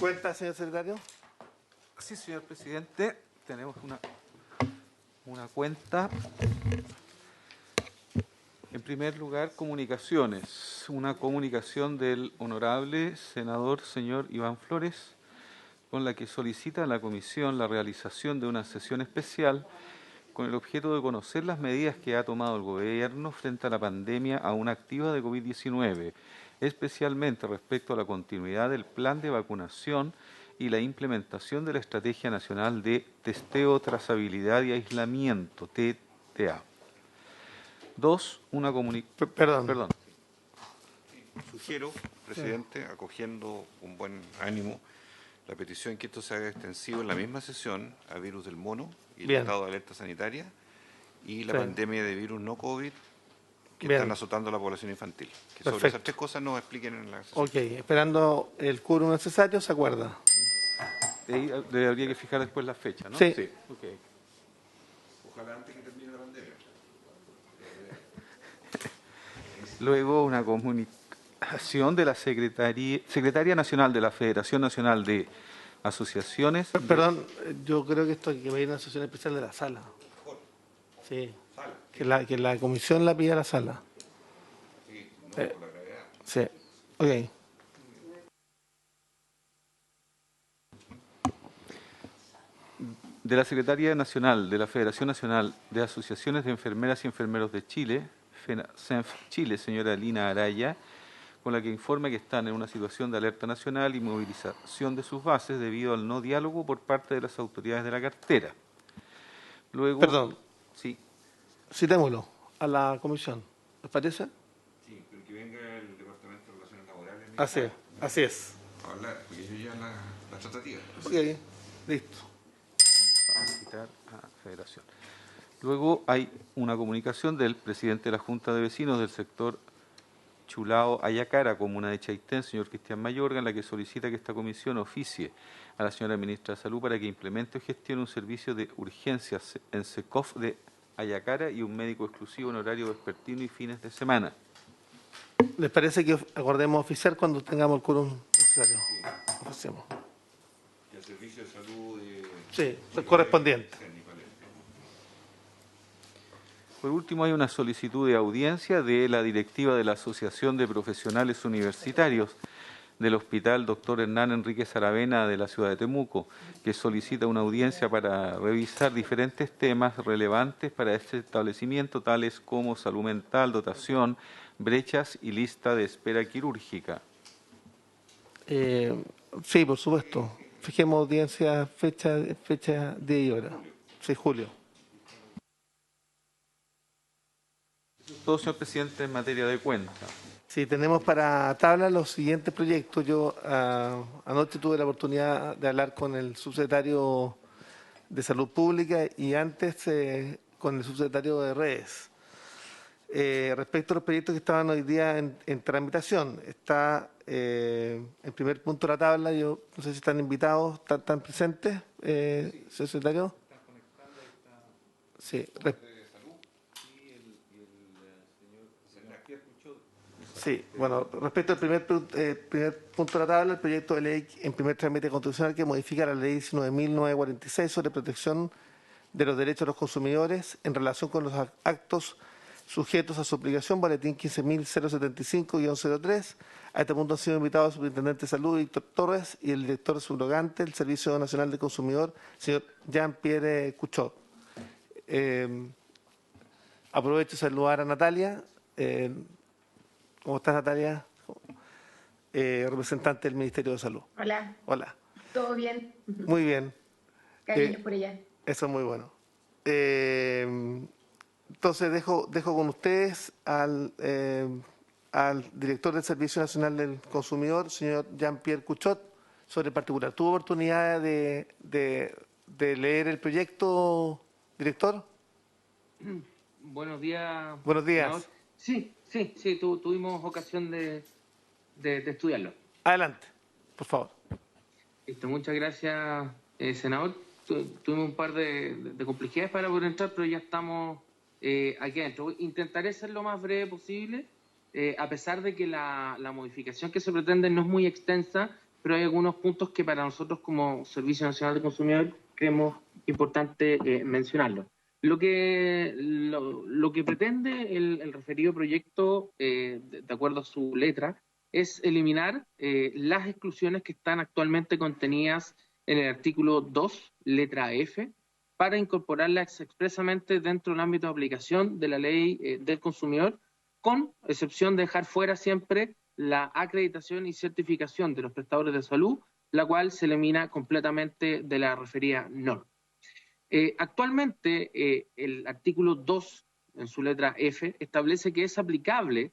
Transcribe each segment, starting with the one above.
¿Cuenta, señor secretario? Sí, señor presidente, tenemos una cuenta. En primer lugar, comunicaciones. Una comunicación del honorable senador señor Iván Flores, con la que solicita a la Comisión la realización de una sesión especial con el objeto de conocer las medidas que ha tomado el Gobierno frente a la pandemia aún activa de COVID-19, especialmente respecto a la continuidad del plan de vacunación y la implementación de la Estrategia Nacional de Testeo, Trazabilidad y Aislamiento, TTA. Dos, una comunicación... Perdón. Sugiero, presidente, acogiendo un buen ánimo, la petición que esto se haga extensivo en la misma sesión a virus del mono y el Bien. estado de alerta sanitaria y la Sí. pandemia de virus no COVID que Bien. están azotando a la población infantil. Que sobre Perfecto. esas tres cosas nos expliquen en la sesión. Ok, esperando el quórum necesario, ¿se acuerda? Habría que fijar después la fecha, ¿no? Sí. Okay. Ojalá antes que termine la pandemia. Luego, una comunicación de la Secretaría Nacional de la Federación Nacional de Asociaciones. Perdón, yo creo que esto hay que pedir una sesión especial de la sala. Sí. Que la comisión la pida a la sala. Sí, no, por la gravedad. Sí. Ok. De la Secretaría Nacional de la Federación Nacional de Asociaciones de Enfermeras y Enfermeros de Chile, FENASENF Chile, señora Lina Araya, con la que informa que están en una situación de alerta nacional y movilización de sus bases debido al no diálogo por parte de las autoridades de la cartera. Luego, Perdón. Sí. Citémoslo a la comisión. ¿Les parece? Sí, pero que venga el Departamento de Relaciones Laborales. Así es. A hablar, porque yo ya la tratativa. Ok, listo. Para citar a Federación. Luego hay una comunicación del presidente de la Junta de Vecinos del sector Chulao Ayacara, comuna de Chaitén, señor Cristian Mayorga, en la que solicita que esta comisión oficie a la señora ministra de Salud para que implemente o gestione un servicio de urgencias en SECOF de Ayacara y un médico exclusivo en horario vespertino y fines de semana. ¿Les parece que acordemos oficiar cuando tengamos el quórum necesario? Oficiemos. Y el servicio de salud Sí, el correspondiente. Por último, hay una solicitud de audiencia de la directiva de la Asociación de Profesionales Universitarios del Hospital Dr. Hernán Enríquez Aravena de la ciudad de Temuco, que solicita una audiencia para revisar diferentes temas relevantes para este establecimiento, tales como salud mental, dotación, brechas y lista de espera quirúrgica. Sí, por supuesto. Fijemos audiencia, fecha, día y hora. 6 de julio. Todo, señor presidente, en materia de cuenta. Sí, tenemos para tabla los siguientes proyectos. Yo anoche tuve la oportunidad de hablar con el subsecretario de Salud Pública y antes con el subsecretario de Redes. Respecto a los proyectos que estaban hoy día en tramitación, está en primer punto de la tabla, yo no sé si están invitados, están presentes, señor secretario. Sí, sí, bueno, respecto al primer punto de la tabla, el proyecto de ley en primer trámite constitucional que modifica la ley 19.946 sobre protección de los derechos de los consumidores en relación con los actos sujetos a su aplicación, boletín 15.075-03. A este punto han sido invitados el superintendente de salud, Víctor Torres, y el director subrogante del Servicio Nacional del Consumidor, señor Jean-Pierre Cuchot. Aprovecho de saludar a Natalia. ¿Cómo estás, Natalia? Representante del Ministerio de Salud. Hola. Hola. ¿Todo bien? Muy bien. Cariños por allá. Eso es muy bueno. Entonces dejo con ustedes al director del Servicio Nacional del Consumidor, señor Jean-Pierre Cuchot, sobre el particular. ¿Tuvo oportunidad de leer el proyecto, director? Buenos días. Buenos días. Senador. Sí, tuvimos ocasión de estudiarlo. Adelante, por favor. Listo, muchas gracias, senador. Tuvimos un par de complejidades para poder entrar, pero ya estamos aquí adentro. Intentaré ser lo más breve posible, a pesar de que la modificación que se pretende no es muy extensa, pero hay algunos puntos que para nosotros como Servicio Nacional de Consumidor creemos importante mencionarlo. Lo que pretende el referido proyecto, de acuerdo a su letra, es eliminar las exclusiones que están actualmente contenidas en el artículo 2, letra F, para incorporarlas expresamente dentro del ámbito de aplicación de la ley del consumidor, con excepción de dejar fuera siempre la acreditación y certificación de los prestadores de salud, la cual se elimina completamente de la referida norma. Actualmente, el artículo 2, en su letra F, establece que es aplicable,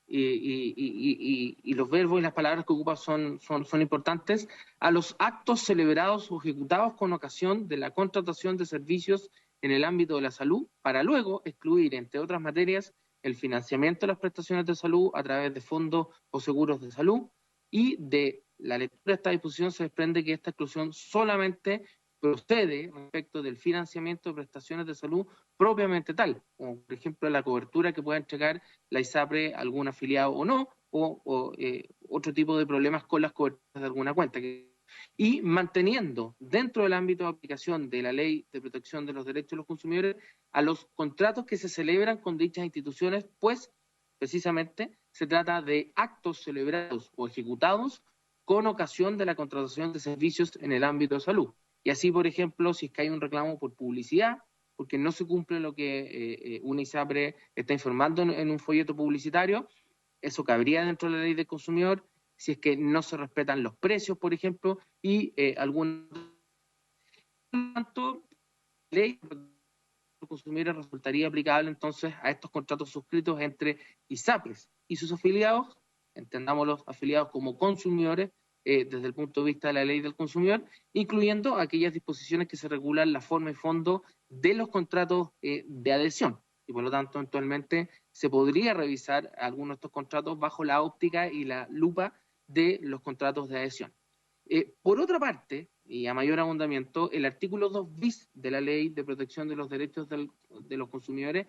y los verbos y las palabras que ocupa son importantes, a los actos celebrados o ejecutados con ocasión de la contratación de servicios en el ámbito de la salud, para luego excluir, entre otras materias, el financiamiento de las prestaciones de salud a través de fondos o seguros de salud, y de la lectura de esta disposición se desprende que esta exclusión solamente procede respecto del financiamiento de prestaciones de salud propiamente tal, como por ejemplo la cobertura que pueda entregar la ISAPRE a algún afiliado o no, o otro tipo de problemas con las coberturas de alguna cuenta. Y manteniendo dentro del ámbito de aplicación de la Ley de Protección de los Derechos de los Consumidores a los contratos que se celebran con dichas instituciones, pues precisamente se trata de actos celebrados o ejecutados con ocasión de la contratación de servicios en el ámbito de salud. Y así, por ejemplo, si es que hay un reclamo por publicidad, porque no se cumple lo que una ISAPRE está informando en un folleto publicitario, eso cabría dentro de la ley del consumidor. Si es que no se respetan los precios, por ejemplo, y algún tanto, la ley de los consumidores resultaría aplicable entonces a estos contratos suscritos entre ISAPRES y sus afiliados, entendamos los afiliados como consumidores, desde el punto de vista de la ley del consumidor, incluyendo aquellas disposiciones que se regulan la forma y fondo de los contratos de adhesión. Y por lo tanto, eventualmente se podría revisar algunos de estos contratos bajo la óptica y la lupa de los contratos de adhesión. Por otra parte, y a mayor abundamiento, el artículo 2 bis de la Ley de Protección de los Derechos de los Consumidores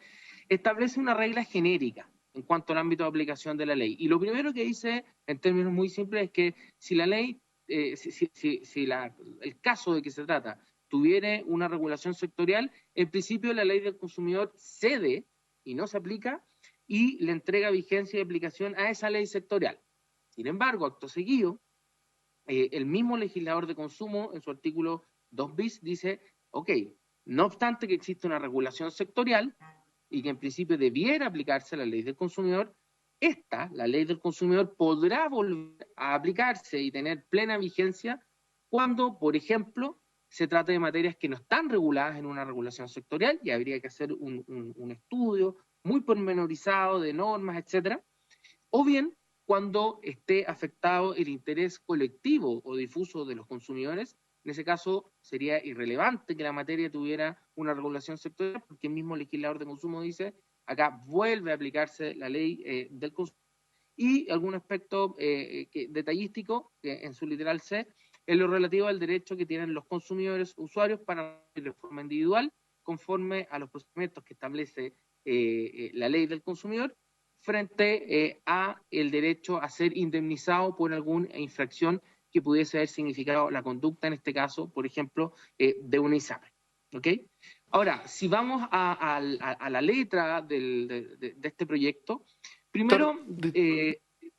establece una regla genérica en cuanto al ámbito de aplicación de la ley. Y lo primero que dice, en términos muy simples, es que si la ley, el caso de que se trata tuviera una regulación sectorial, en principio la ley del consumidor cede y no se aplica y le entrega vigencia y aplicación a esa ley sectorial. Sin embargo, acto seguido, el mismo legislador de consumo, en su artículo 2 bis, dice, ok, no obstante que existe una regulación sectorial, y que en principio debiera aplicarse la ley del consumidor, la ley del consumidor, podrá volver a aplicarse y tener plena vigencia cuando, por ejemplo, se trate de materias que no están reguladas en una regulación sectorial, y habría que hacer un estudio muy pormenorizado de normas, etcétera, o bien cuando esté afectado el interés colectivo o difuso de los consumidores. En ese caso, sería irrelevante que la materia tuviera una regulación sectorial, porque el mismo legislador de consumo dice, acá vuelve a aplicarse la ley del consumo. Y algún aspecto detallístico, en su literal C, en lo relativo al derecho que tienen los consumidores usuarios para de forma individual, conforme a los procedimientos que establece la ley del consumidor, frente a el derecho a ser indemnizado por alguna infracción que pudiese haber significado la conducta, en este caso, por ejemplo, de una ISAPRE. ¿Ok? Ahora, si vamos a la letra de este proyecto, primero...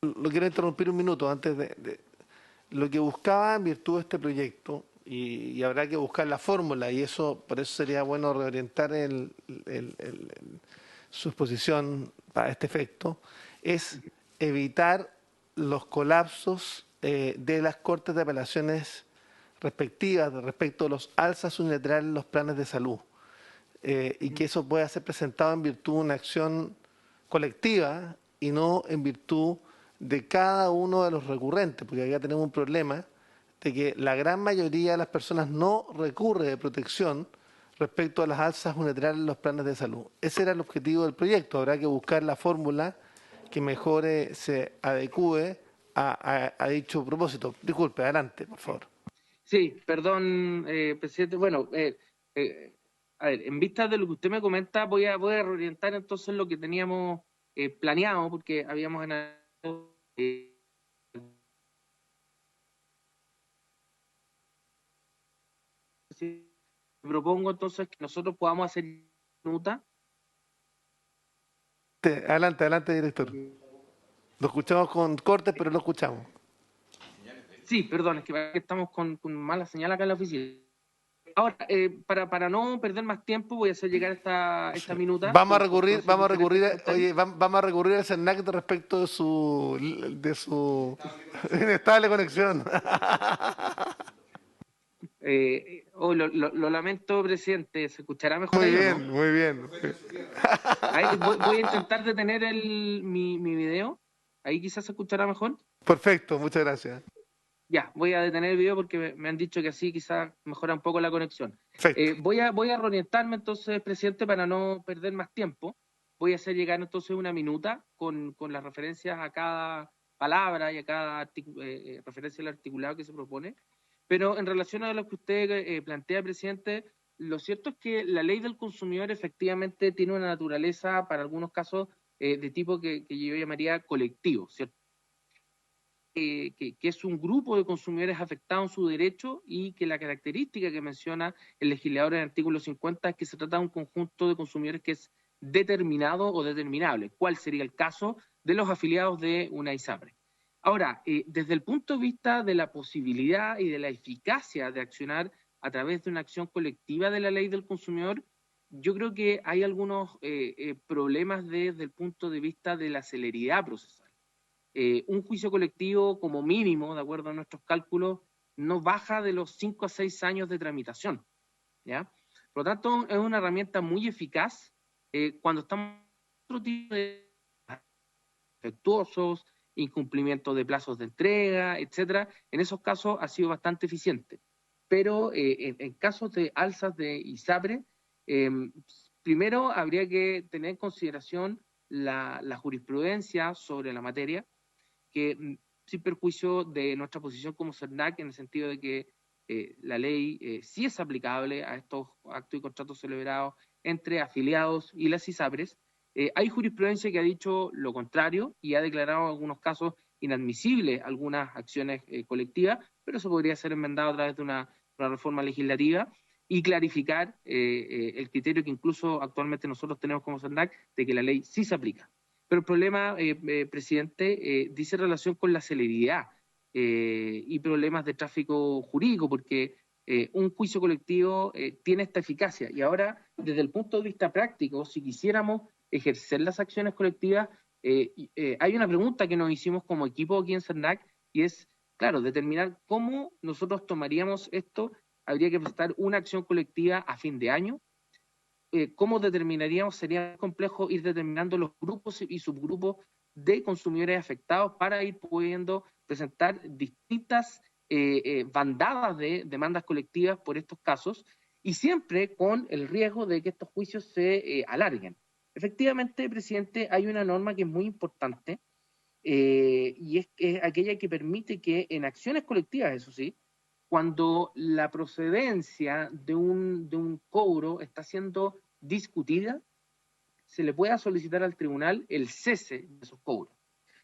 Lo quiero interrumpir un minuto antes de lo que buscaba en virtud de este proyecto, y habrá que buscar la fórmula, y eso por eso sería bueno reorientar su exposición para este efecto, es evitar los colapsos de las cortes de apelaciones respectivas respecto a los alzas unilaterales en los planes de salud, y que eso pueda ser presentado en virtud de una acción colectiva y no en virtud de cada uno de los recurrentes, porque acá tenemos un problema de que la gran mayoría de las personas no recurre de protección respecto a las alzas unilaterales en los planes de salud. Ese era el objetivo del proyecto. Habrá que buscar la fórmula que mejor se adecue a dicho propósito. Disculpe, adelante, por favor. Sí, perdón, presidente. Bueno, a ver, en vista de lo que usted me comenta, voy a reorientar entonces lo que teníamos planeado, porque habíamos analizado propongo entonces que nosotros podamos hacer minuta. Adelante, adelante, director. Lo escuchamos con cortes, pero lo escuchamos. Sí, perdón, es que estamos con mala señal acá en la oficina. Ahora, para no perder más tiempo, voy a hacer llegar esta minuta. Vamos a recurrir, oye, vamos a recurrir al CERNAC respecto de su inestable conexión. lo lamento, presidente, ¿se escuchará mejor Muy ahí bien, o no? muy bien. Ahí, voy a intentar detener mi video. Ahí quizás se escuchará mejor. Perfecto, muchas gracias. Ya, voy a detener el video porque me han dicho que así quizás mejora un poco la conexión. Perfecto. Voy a reorientarme entonces, presidente, para no perder más tiempo. Voy a hacer llegar entonces una minuta con las referencias a cada palabra y a cada referencia al articulado que se propone. Pero en relación a lo que usted plantea, presidente, lo cierto es que la ley del consumidor efectivamente tiene una naturaleza, para algunos casos, de tipo que yo llamaría colectivo, ¿cierto? Que es un grupo de consumidores afectados en su derecho y que la característica que menciona el legislador en el artículo 50 es que se trata de un conjunto de consumidores que es determinado o determinable. ¿Cuál sería el caso de los afiliados de una ISAPRE? Ahora, desde el punto de vista de la posibilidad y de la eficacia de accionar a través de una acción colectiva de la ley del consumidor, yo creo que hay algunos problemas desde el punto de vista de la celeridad procesal. Un juicio colectivo como mínimo, de acuerdo a nuestros cálculos, no baja de los 5 a 6 años de tramitación, ¿ya? Por lo tanto, es una herramienta muy eficaz cuando estamos en otro tipo de defectuosos, incumplimiento de plazos de entrega, etcétera. En esos casos ha sido bastante eficiente. Pero en casos de alzas de ISAPRE, primero habría que tener en consideración la jurisprudencia sobre la materia, que sin perjuicio de nuestra posición como CERNAC, en el sentido de que la ley sí es aplicable a estos actos y contratos celebrados entre afiliados y las ISAPRES, hay jurisprudencia que ha dicho lo contrario y ha declarado en algunos casos inadmisibles algunas acciones colectivas, pero eso podría ser enmendado a través de una reforma legislativa y clarificar el criterio que incluso actualmente nosotros tenemos como CERNAC de que la ley sí se aplica. Pero el problema, presidente, dice relación con la celeridad y problemas de tráfico jurídico, porque un juicio colectivo tiene esta eficacia. Y ahora, desde el punto de vista práctico, si quisiéramos ejercer las acciones colectivas, hay una pregunta que nos hicimos como equipo aquí en CERNAC, y es, claro, determinar cómo nosotros tomaríamos esto. Habría que presentar una acción colectiva a fin de año. ¿Cómo determinaríamos? Sería complejo ir determinando los grupos y subgrupos de consumidores afectados para ir pudiendo presentar distintas bandadas de demandas colectivas por estos casos y siempre con el riesgo de que estos juicios se alarguen. Efectivamente, presidente, hay una norma que es muy importante y es aquella que permite que en acciones colectivas, eso sí, cuando la procedencia de un cobro está siendo discutida, se le pueda solicitar al tribunal el cese de esos cobros.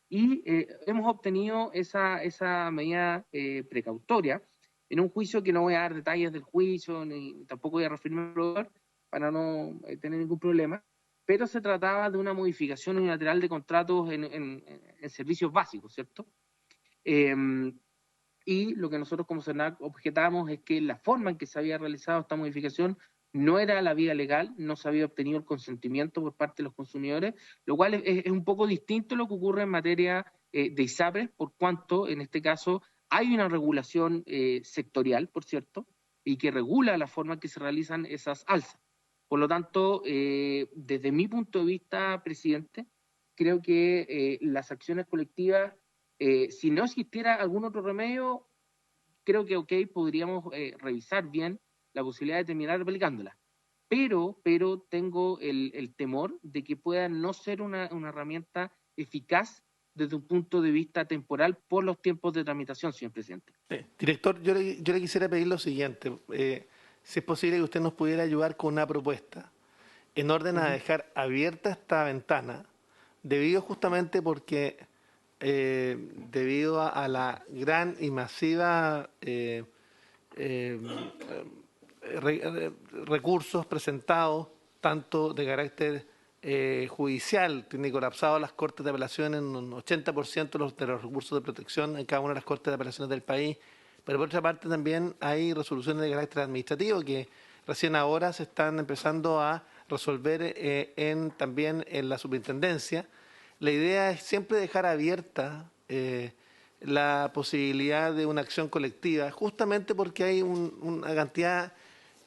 Y hemos obtenido esa medida precautoria en un juicio que no voy a dar detalles del juicio, ni tampoco voy a referirme al proveedor para no tener ningún problema, pero se trataba de una modificación unilateral de contratos en servicios básicos, ¿cierto? Y lo que nosotros como CERNAC objetamos es que la forma en que se había realizado esta modificación no era la vía legal, no se había obtenido el consentimiento por parte de los consumidores, lo cual es un poco distinto a lo que ocurre en materia de ISAPRES, por cuanto en este caso hay una regulación sectorial, por cierto, y que regula la forma en que se realizan esas alzas. Por lo tanto, desde mi punto de vista, presidente, creo que las acciones colectivas, si no existiera algún otro remedio, creo que podríamos revisar bien la posibilidad de terminar aplicándola. Pero tengo el temor de que pueda no ser una herramienta eficaz desde un punto de vista temporal por los tiempos de tramitación, señor presidente. Director, yo le quisiera pedir lo siguiente. Si es posible que usted nos pudiera ayudar con una propuesta en orden a dejar abierta esta ventana, debido justamente porque debido a la gran y masiva recursos presentados, tanto de carácter judicial, tiene colapsado las Cortes de Apelación en un 80% de los recursos de protección en cada una de las Cortes de Apelaciones del país, pero por otra parte también hay resoluciones de carácter administrativo que recién ahora se están empezando a resolver también en la superintendencia. La idea es siempre dejar abierta la posibilidad de una acción colectiva, justamente porque hay una cantidad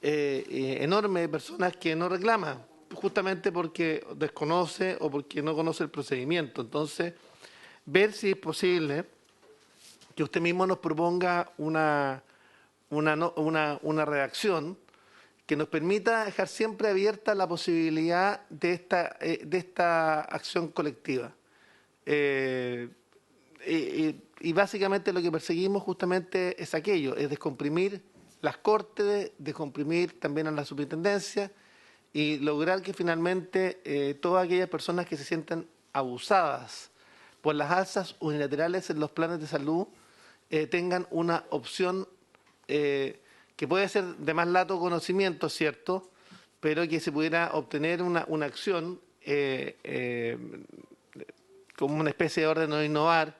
enorme de personas que no reclaman, justamente porque desconoce o porque no conoce el procedimiento. Entonces, ver si es posible que usted mismo nos proponga una redacción que nos permita dejar siempre abierta la posibilidad de esta acción colectiva. Y básicamente lo que perseguimos justamente es aquello, es descomprimir las Cortes, descomprimir también a la superintendencia y lograr que finalmente todas aquellas personas que se sientan abusadas por las alzas unilaterales en los planes de salud tengan una opción que puede ser de más lato conocimiento, ¿cierto?, pero que se pudiera obtener una acción como una especie de orden de innovar,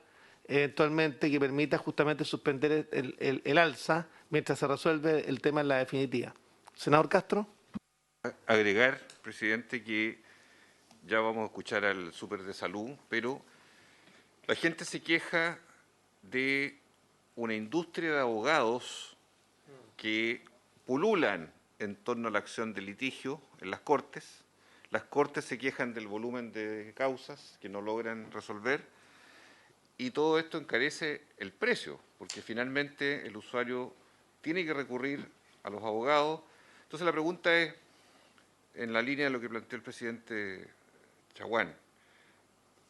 eventualmente que permita justamente suspender el alza mientras se resuelve el tema en la definitiva. Senador Castro. Agregar, presidente, que ya vamos a escuchar al súper de salud, pero la gente se queja de una industria de abogados que pululan en torno a la acción de litigio en las Cortes. Las Cortes se quejan del volumen de causas que no logran resolver y todo esto encarece el precio, porque finalmente el usuario tiene que recurrir a los abogados. Entonces la pregunta es, en la línea de lo que planteó el presidente Chaguán,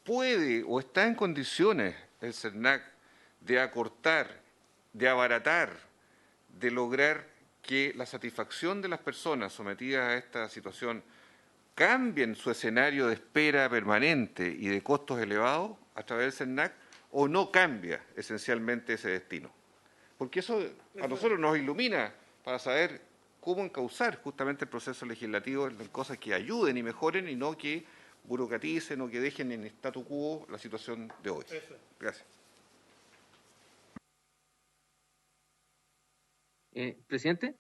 ¿puede o está en condiciones el CERNAC de acortar, de abaratar, de lograr que la satisfacción de las personas sometidas a esta situación cambien su escenario de espera permanente y de costos elevados a través del CERNAC, o no cambia esencialmente ese destino? Porque eso a nosotros nos ilumina para saber cómo encauzar justamente el proceso legislativo en cosas que ayuden y mejoren y no que burocraticen o que dejen en statu quo la situación de hoy. Gracias. Presidente.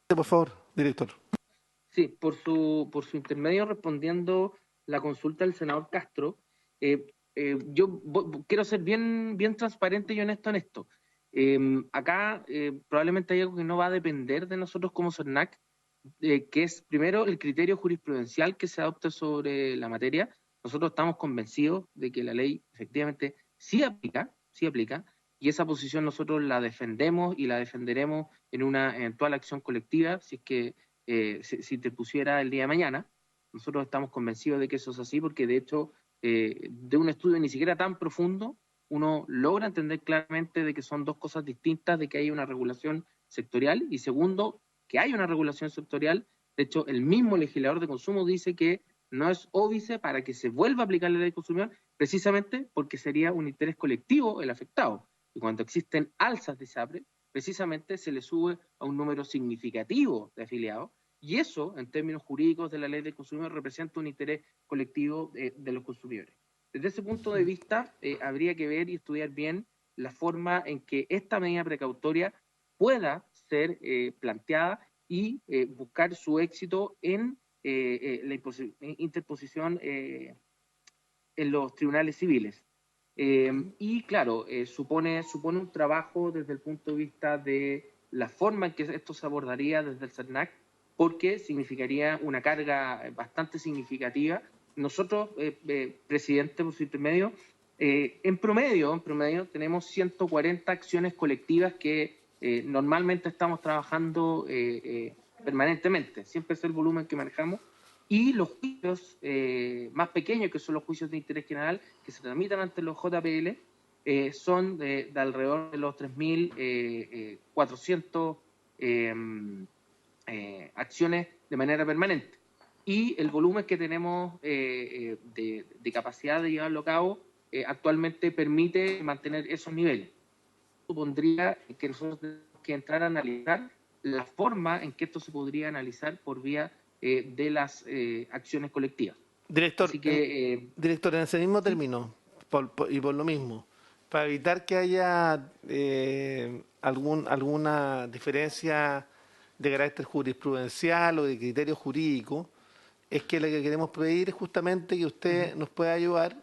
Por favor, director. Sí, por su intermedio, respondiendo la consulta del senador Castro, yo quiero ser bien transparente y honesto en esto. Acá probablemente hay algo que no va a depender de nosotros como CERNAC, que es primero el criterio jurisprudencial que se adopte sobre la materia. Nosotros estamos convencidos de que la ley efectivamente sí aplica, y esa posición nosotros la defendemos y la defenderemos en una eventual acción colectiva, si es que si te pusiera el día de mañana. Nosotros estamos convencidos de que eso es así, porque de hecho, de un estudio ni siquiera tan profundo, uno logra entender claramente de que son dos cosas distintas, de que hay una regulación sectorial y segundo, que hay una regulación sectorial. De hecho, el mismo legislador de consumo dice que no es óbice para que se vuelva a aplicar la ley de consumidor, precisamente porque sería un interés colectivo el afectado. Y cuando existen alzas de ISAPRE, precisamente se le sube a un número significativo de afiliados, y eso, en términos jurídicos de la ley del consumidor, representa un interés colectivo de los consumidores. Desde ese punto de vista, habría que ver y estudiar bien la forma en que esta medida precautoria pueda ser planteada y buscar su éxito en la interposición en los tribunales civiles. Y claro, supone un trabajo desde el punto de vista de la forma en que esto se abordaría desde el CERNAC, porque significaría una carga bastante significativa. Nosotros, presidente, por su intermedio, en promedio tenemos 140 acciones colectivas que normalmente estamos trabajando permanentemente, siempre es el volumen que manejamos, y los juicios más pequeños, que son los juicios de interés general, que se tramitan ante los JPL, son de alrededor de los 3.400 acciones de manera permanente. Y el volumen que tenemos de capacidad de llevarlo a cabo actualmente permite mantener esos niveles. Supondría que nosotros tenemos que entrar a analizar la forma en que esto se podría analizar por vía de las acciones colectivas. Director, Así que, director, en ese mismo término, y por lo mismo, para evitar que haya alguna diferencia de carácter jurisprudencial o de criterio jurídico, es que lo que queremos pedir es justamente que usted nos pueda ayudar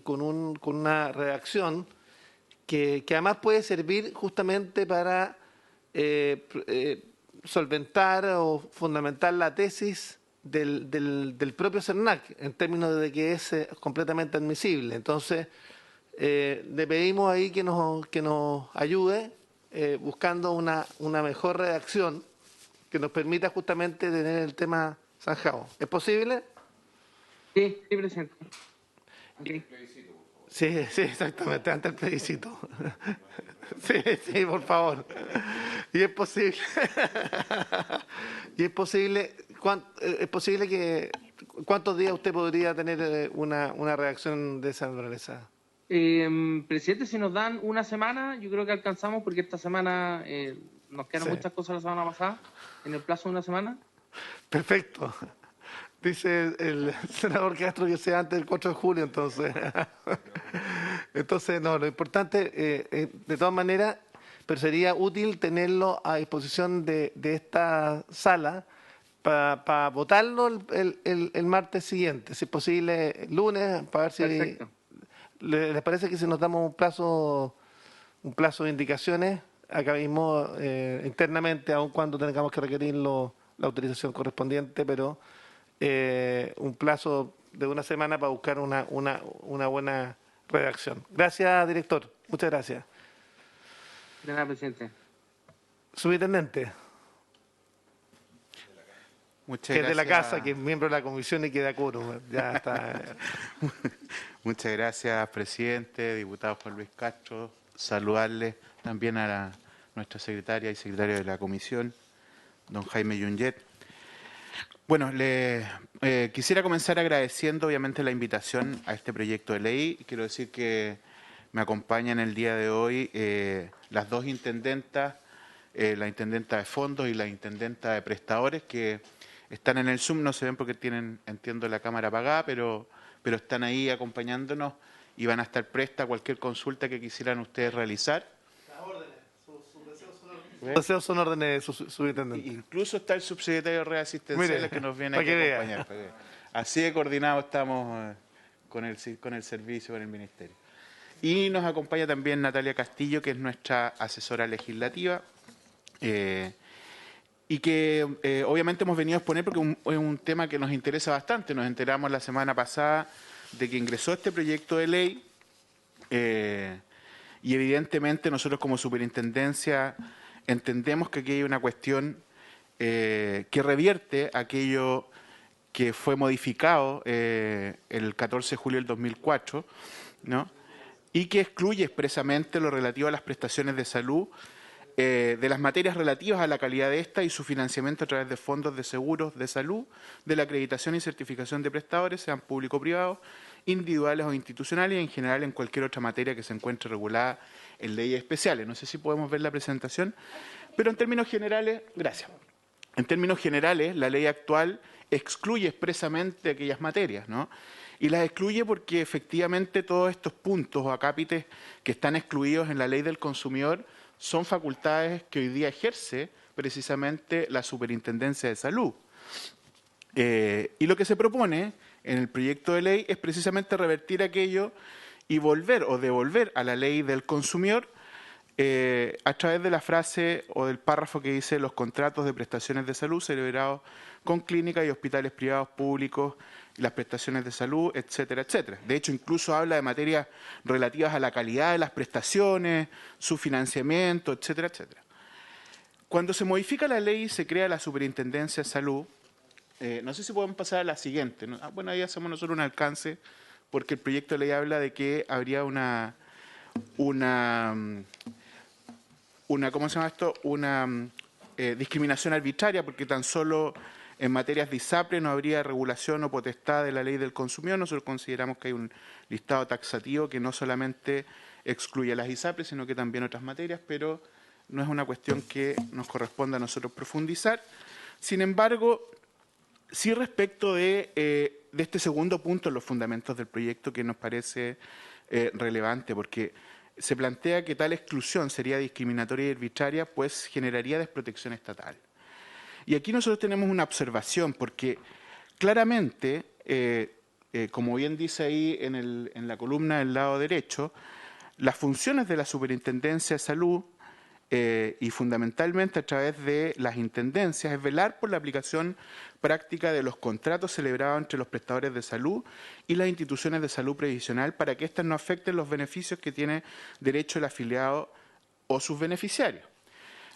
con una redacción que además puede servir justamente para solventar o fundamentar la tesis del propio CERNAC, en términos de que es completamente admisible. Entonces, le pedimos ahí que nos ayude buscando una mejor redacción que nos permita justamente tener el tema zanjado. ¿Es posible? sí, presidente. Okay. Sí, sí, exactamente, ante el plebiscito. Sí, sí, por favor. Y es posible. Y es posible que. ¿Cuántos días usted podría tener una reacción de esa naturaleza? Presidente, si nos dan una semana, yo creo que alcanzamos, porque esta semana nos quedaron Sí. muchas cosas la semana pasada, en el plazo de una semana. Perfecto. Dice el senador Castro que sea antes del 4 de julio, entonces. Entonces, no, lo importante, de todas maneras, pero sería útil tenerlo a disposición de esta sala para votarlo el martes siguiente, si es posible, el lunes, para ver si Perfecto. les parece que si nos damos un plazo de indicaciones, acá mismo internamente, aun cuando tengamos que requerirlo la autorización correspondiente, pero un plazo de una semana para buscar una buena redacción. Gracias, director. Muchas gracias. De nada, presidente. Subintendente, Muchas que es de la gracias. casa, que es miembro de la comisión y que da quórum. Ya está. Muchas gracias, presidente, diputado Juan Luis Castro. Saludarle también a nuestra secretaria y secretario de la comisión, don Jaime Yunget. Bueno, quisiera comenzar agradeciendo obviamente la invitación a este proyecto de ley. Quiero decir que me acompañan el día de hoy las dos intendentas, la intendenta de fondos y la intendenta de prestadores, que están en el Zoom, no se ven porque tienen, entiendo, la cámara apagada, pero están ahí acompañándonos y van a estar prestas a cualquier consulta que quisieran ustedes realizar. Los deseos son órdenes de subintendente. Incluso está el subsecretario de redes asistenciales Mire, que nos viene para aquí a que vea. acompañar. Así de coordinados estamos con el servicio, con el ministerio. Y nos acompaña también Natalia Castillo, que es nuestra asesora legislativa, y que obviamente hemos venido a exponer porque es un tema que nos interesa bastante. Nos enteramos la semana pasada de que ingresó este proyecto de ley y evidentemente nosotros como superintendencia entendemos que aquí hay una cuestión que revierte aquello que fue modificado el 14 de julio del 2004, ¿no? Y que excluye expresamente lo relativo a las prestaciones de salud de las materias relativas a la calidad de esta y su financiamiento a través de fondos de seguros de salud, de la acreditación y certificación de prestadores, sean público o privados, individuales o institucionales, y en general en cualquier otra materia que se encuentre regulada en leyes especiales. No sé si podemos ver la presentación, pero en términos generales, gracias. En términos generales, la ley actual excluye expresamente aquellas materias, ¿no? Y las excluye porque efectivamente todos estos puntos o acápites que están excluidos en la ley del consumidor son facultades que hoy día ejerce precisamente la Superintendencia de Salud. Y lo que se propone en el proyecto de ley es precisamente revertir aquello y volver o devolver a la ley del consumidor a través de la frase o del párrafo que dice los contratos de prestaciones de salud celebrados con clínicas y hospitales privados públicos, las prestaciones de salud, etcétera, etcétera. De hecho, incluso habla de materias relativas a la calidad de las prestaciones, su financiamiento, etcétera, etcétera. Cuando se modifica la ley y se crea la Superintendencia de Salud, no sé si podemos pasar a la siguiente, ¿no? Bueno, ahí hacemos nosotros un alcance, porque el proyecto de ley habla de que habría una ¿cómo se llama esto? Una discriminación arbitraria, porque tan solo en materias de ISAPRE no habría regulación o potestad de la ley del consumidor. Nosotros consideramos que hay un listado taxativo que no solamente excluye las ISAPRE, sino que también otras materias, pero no es una cuestión que nos corresponda a nosotros profundizar. Sin embargo, sí respecto de este segundo punto, los fundamentos del proyecto, que nos parece relevante, porque se plantea que tal exclusión sería discriminatoria y arbitraria, pues generaría desprotección estatal. Y aquí nosotros tenemos una observación, porque claramente, como bien dice ahí en la columna del lado derecho, las funciones de la Superintendencia de Salud y fundamentalmente a través de las intendencias es velar por la aplicación práctica de los contratos celebrados entre los prestadores de salud y las instituciones de salud previsional para que éstas no afecten los beneficios que tiene derecho el afiliado o sus beneficiarios.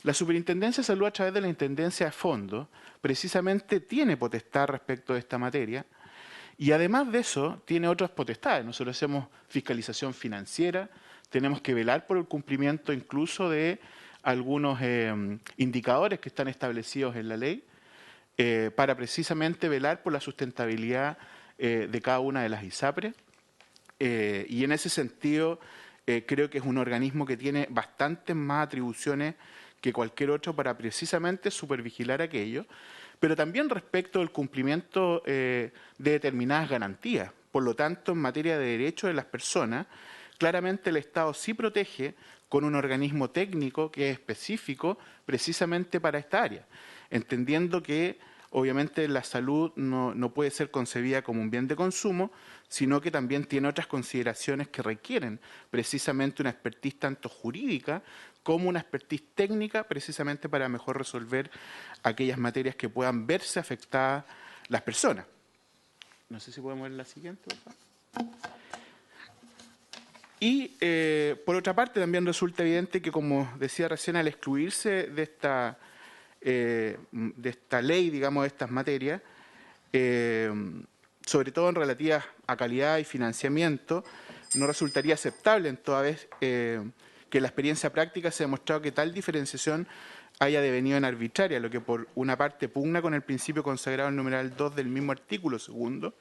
La Superintendencia de Salud, a través de la Intendencia de Fondo, precisamente tiene potestad respecto de esta materia y además de eso tiene otras potestades. Nosotros hacemos fiscalización financiera, tenemos que velar por el cumplimiento incluso de algunos indicadores que están establecidos en la ley para precisamente velar por la sustentabilidad de cada una de las ISAPRES. Y en ese sentido creo que es un organismo que tiene bastantes más atribuciones que cualquier otro para precisamente supervigilar aquello, pero también respecto del cumplimiento de determinadas garantías. Por lo tanto, en materia de derechos de las personas, claramente el Estado sí protege con un organismo técnico que es específico precisamente para esta área, entendiendo que obviamente la salud no puede ser concebida como un bien de consumo, sino que también tiene otras consideraciones que requieren precisamente una expertise tanto jurídica como una expertise técnica, precisamente para mejor resolver aquellas materias que puedan verse afectadas las personas. No sé si podemos ver la siguiente, por favor. Y, por otra parte, también resulta evidente que, como decía recién, al excluirse de esta ley, digamos, de estas materias, sobre todo en relativas a calidad y financiamiento, no resultaría aceptable en toda vez que la experiencia práctica se ha demostrado que tal diferenciación haya devenido en arbitraria, lo que por una parte pugna con el principio consagrado en el numeral 2 del mismo artículo segundo,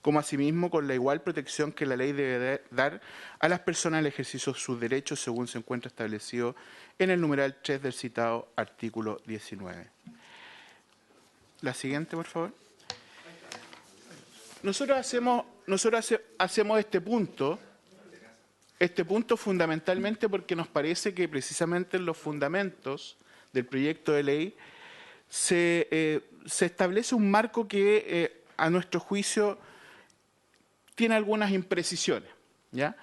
como asimismo con la igual protección que la ley debe dar a las personas al ejercicio de sus derechos según se encuentra establecido en el numeral 3 del citado artículo 19. La siguiente, por favor. Nosotros hacemos este punto fundamentalmente porque nos parece que precisamente en los fundamentos del proyecto de ley se establece un marco que a nuestro juicio tiene algunas imprecisiones, ¿ya?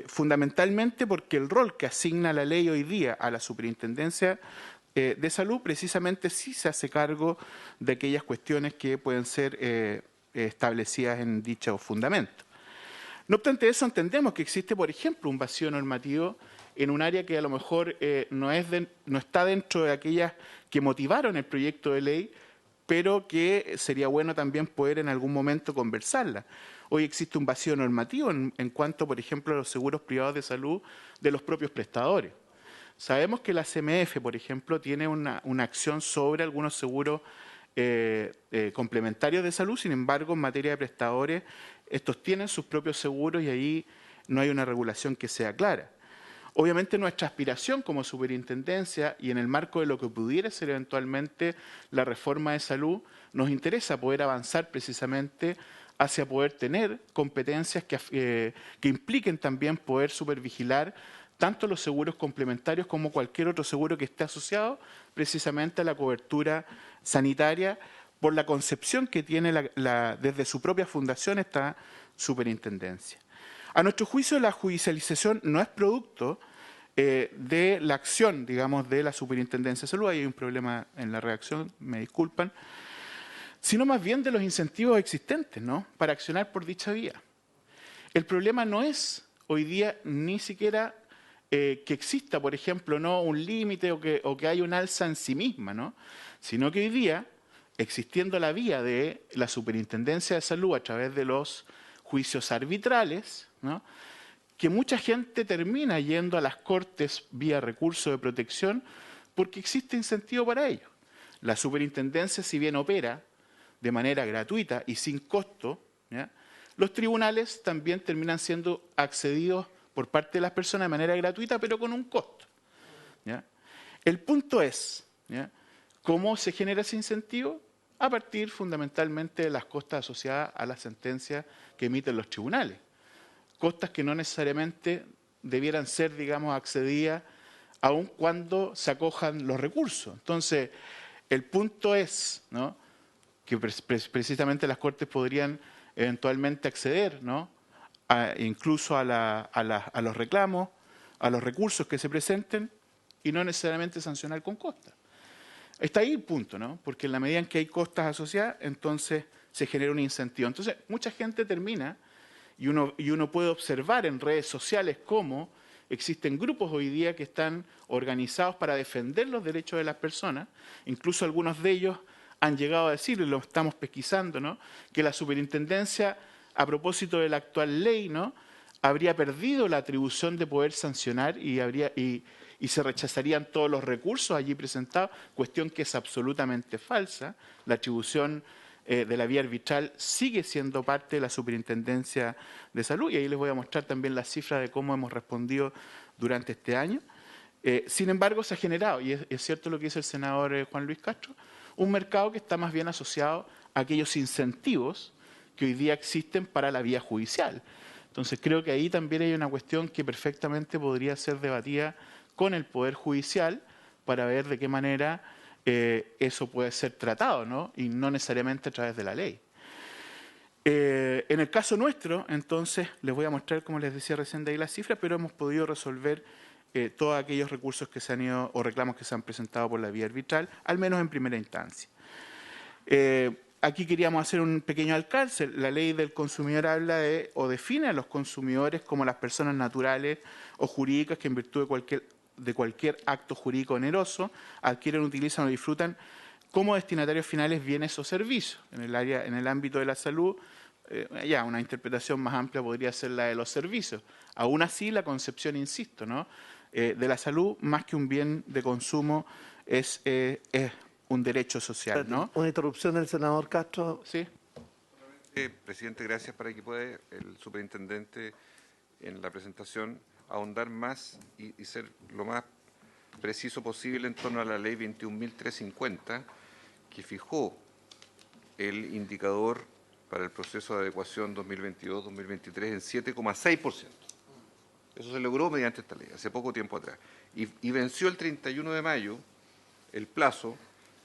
Fundamentalmente porque el rol que asigna la ley hoy día a la Superintendencia de Salud precisamente sí se hace cargo de aquellas cuestiones que pueden ser establecidas en dicho fundamento. No obstante eso, entendemos que existe, por ejemplo, un vacío normativo en un área que a lo mejor no está dentro de aquellas que motivaron el proyecto de ley, pero que sería bueno también poder en algún momento conversarla. Hoy existe un vacío normativo en cuanto, por ejemplo, a los seguros privados de salud de los propios prestadores. Sabemos que la CMF, por ejemplo, tiene una acción sobre algunos seguros complementarios de salud, sin embargo, en materia de prestadores, estos tienen sus propios seguros y ahí no hay una regulación que sea clara. Obviamente nuestra aspiración como superintendencia y en el marco de lo que pudiera ser eventualmente la reforma de salud, nos interesa poder avanzar precisamente hacia poder tener competencias que impliquen también poder supervigilar tanto los seguros complementarios como cualquier otro seguro que esté asociado precisamente a la cobertura sanitaria por la concepción que tiene desde su propia fundación esta superintendencia. A nuestro juicio, la judicialización no es producto de la acción, digamos, de la Superintendencia de Salud. Hay un problema en la redacción, me disculpan, sino más bien de los incentivos existentes, ¿no?, para accionar por dicha vía. El problema no es hoy día ni siquiera que exista, por ejemplo, ¿no?, un límite o que haya un alza en sí misma, ¿no?, sino que hoy día, existiendo la vía de la Superintendencia de Salud a través de los juicios arbitrales, ¿no?, que mucha gente termina yendo a las Cortes vía recurso de protección porque existe incentivo para ello. La Superintendencia, si bien opera de manera gratuita y sin costo, ¿ya?, los tribunales también terminan siendo accedidos por parte de las personas de manera gratuita, pero con un costo, ¿ya? El punto es, ¿ya?, ¿cómo se genera ese incentivo? A partir fundamentalmente de las costas asociadas a las sentencias que emiten los tribunales. Costas que no necesariamente debieran ser, digamos, accedidas aun cuando se acojan los recursos. Entonces, el punto es, ¿no?, que precisamente las Cortes podrían eventualmente acceder, ¿no?, incluso a los reclamos, a los recursos que se presenten y no necesariamente sancionar con costas. Está ahí el punto, ¿no? Porque en la medida en que hay costas asociadas, entonces se genera un incentivo. Entonces, mucha gente termina, y uno puede observar en redes sociales cómo existen grupos hoy día que están organizados para defender los derechos de las personas. Incluso algunos de ellos han llegado a decir, y lo estamos pesquisando, ¿no?, que la superintendencia, a propósito de la actual ley, ¿no?, habría perdido la atribución de poder sancionar y se rechazarían todos los recursos allí presentados, cuestión que es absolutamente falsa. La atribución de la vía arbitral sigue siendo parte de la Superintendencia de Salud, y ahí les voy a mostrar también las cifras de cómo hemos respondido durante este año. Sin embargo, se ha generado, y es cierto lo que dice el senador Juan Luis Castro, un mercado que está más bien asociado a aquellos incentivos que hoy día existen para la vía judicial. Entonces, creo que ahí también hay una cuestión que perfectamente podría ser debatida con el Poder Judicial para ver de qué manera eso puede ser tratado, ¿no?, y no necesariamente a través de la ley. En el caso nuestro, entonces, les voy a mostrar, como les decía recién, de ahí las cifras, pero hemos podido resolver todos aquellos recursos que se han ido o reclamos que se han presentado por la vía arbitral, al menos en primera instancia. Aquí queríamos hacer un pequeño alcance. La ley del consumidor habla o define a los consumidores como las personas naturales o jurídicas que en virtud de cualquier acto jurídico oneroso adquieren, utilizan o disfrutan como destinatarios finales bienes o servicios. En el ámbito de la salud, ya una interpretación más amplia podría ser la de los servicios. Aún así, la concepción, insisto, ¿no?, de la salud, más que un bien de consumo, es un derecho social, ¿no? Una interrupción del senador Castro. Sí. Presidente, gracias, para que pueda el superintendente en la presentación ahondar más y ser lo más preciso posible en torno a la ley 21.350, que fijó el indicador para el proceso de adecuación 2022-2023 en 7,6%. Eso se logró mediante esta ley, hace poco tiempo atrás. Y venció el 31 de mayo el plazo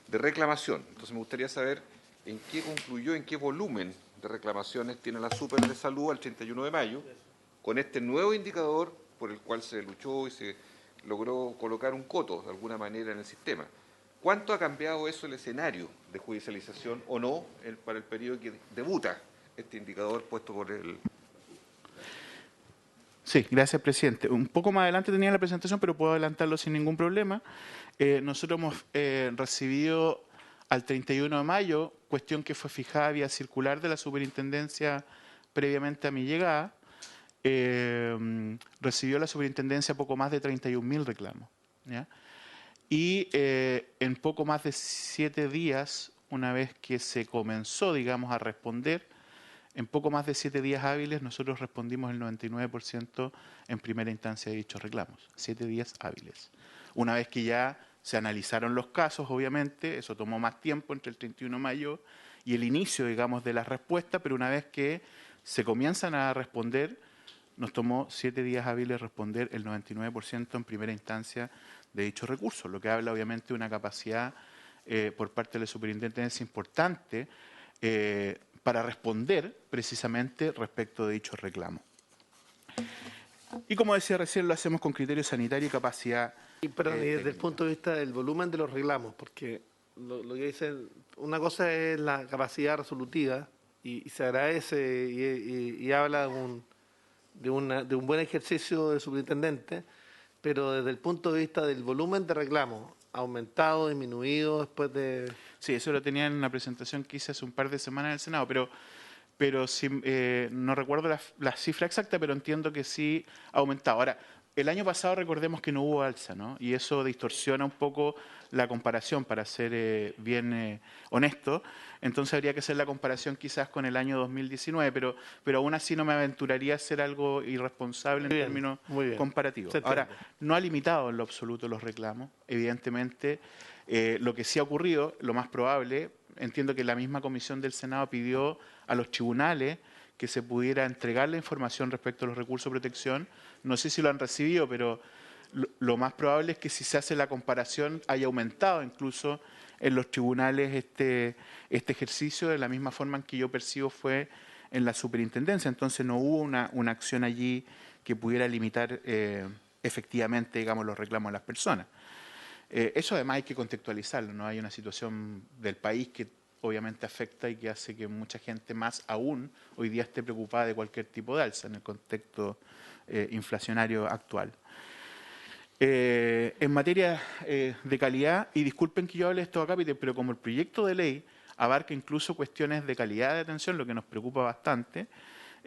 de reclamación. Entonces me gustaría saber en qué concluyó, en qué volumen de reclamaciones tiene la Super de Salud al 31 de mayo, con este nuevo indicador por el cual se luchó y se logró colocar un coto de alguna manera en el sistema. ¿Cuánto ha cambiado eso el escenario de judicialización o no para el periodo que debuta este indicador puesto por el... Sí, gracias, presidente. Un poco más adelante tenía la presentación, pero puedo adelantarlo sin ningún problema. Nosotros hemos recibido al 31 de mayo, cuestión que fue fijada vía circular de la superintendencia previamente a mi llegada, recibió la superintendencia poco más de 31.000 reclamos, ¿ya? Y en poco más de 7 días, una vez que se comenzó, digamos, a responder, en poco más de 7 días hábiles, nosotros respondimos el 99% en primera instancia de dichos reclamos. 7 días hábiles. Una vez que ya se analizaron los casos, obviamente, eso tomó más tiempo entre el 31 de mayo y el inicio, digamos, de la respuesta, pero una vez que se comienzan a responder, nos tomó 7 días hábiles responder el 99% en primera instancia de dichos recursos, lo que habla, obviamente, de una capacidad por parte de la superintendencia importante para responder precisamente respecto de dichos reclamos. Y como decía recién, lo hacemos con criterio sanitario y capacidad. Y desde el punto de vista del volumen de los reclamos, porque lo que dicen, una cosa es la capacidad resolutiva y se agradece y habla de un buen ejercicio del superintendente, pero desde el punto de vista del volumen de reclamos, aumentado, disminuido después de... Sí, eso lo tenía en una presentación que hice hace un par de semanas en el Senado, pero sí, no recuerdo la cifra exacta, pero entiendo que sí ha aumentado. Ahora, el año pasado recordemos que no hubo alza, ¿no? Y eso distorsiona un poco la comparación, para ser bien honesto. Entonces habría que hacer la comparación quizás con el año 2019, pero aún así no me aventuraría a hacer algo irresponsable en términos comparativos. Ahora, no ha limitado en lo absoluto los reclamos, evidentemente. Lo que sí ha ocurrido, lo más probable, entiendo que la misma comisión del Senado pidió a los tribunales que se pudiera entregar la información respecto a los recursos de protección. No sé si lo han recibido, pero lo más probable es que si se hace la comparación haya aumentado incluso en los tribunales este ejercicio, de la misma forma en que yo percibo fue en la superintendencia. Entonces no hubo una acción allí que pudiera limitar efectivamente, digamos, los reclamos de las personas. Eso además hay que contextualizarlo, ¿no? Hay una situación del país que obviamente afecta y que hace que mucha gente más aún hoy día esté preocupada de cualquier tipo de alza en el contexto inflacionario actual. En materia de calidad, y disculpen que yo hable de esto acá, pero como el proyecto de ley abarca incluso cuestiones de calidad de atención, lo que nos preocupa bastante,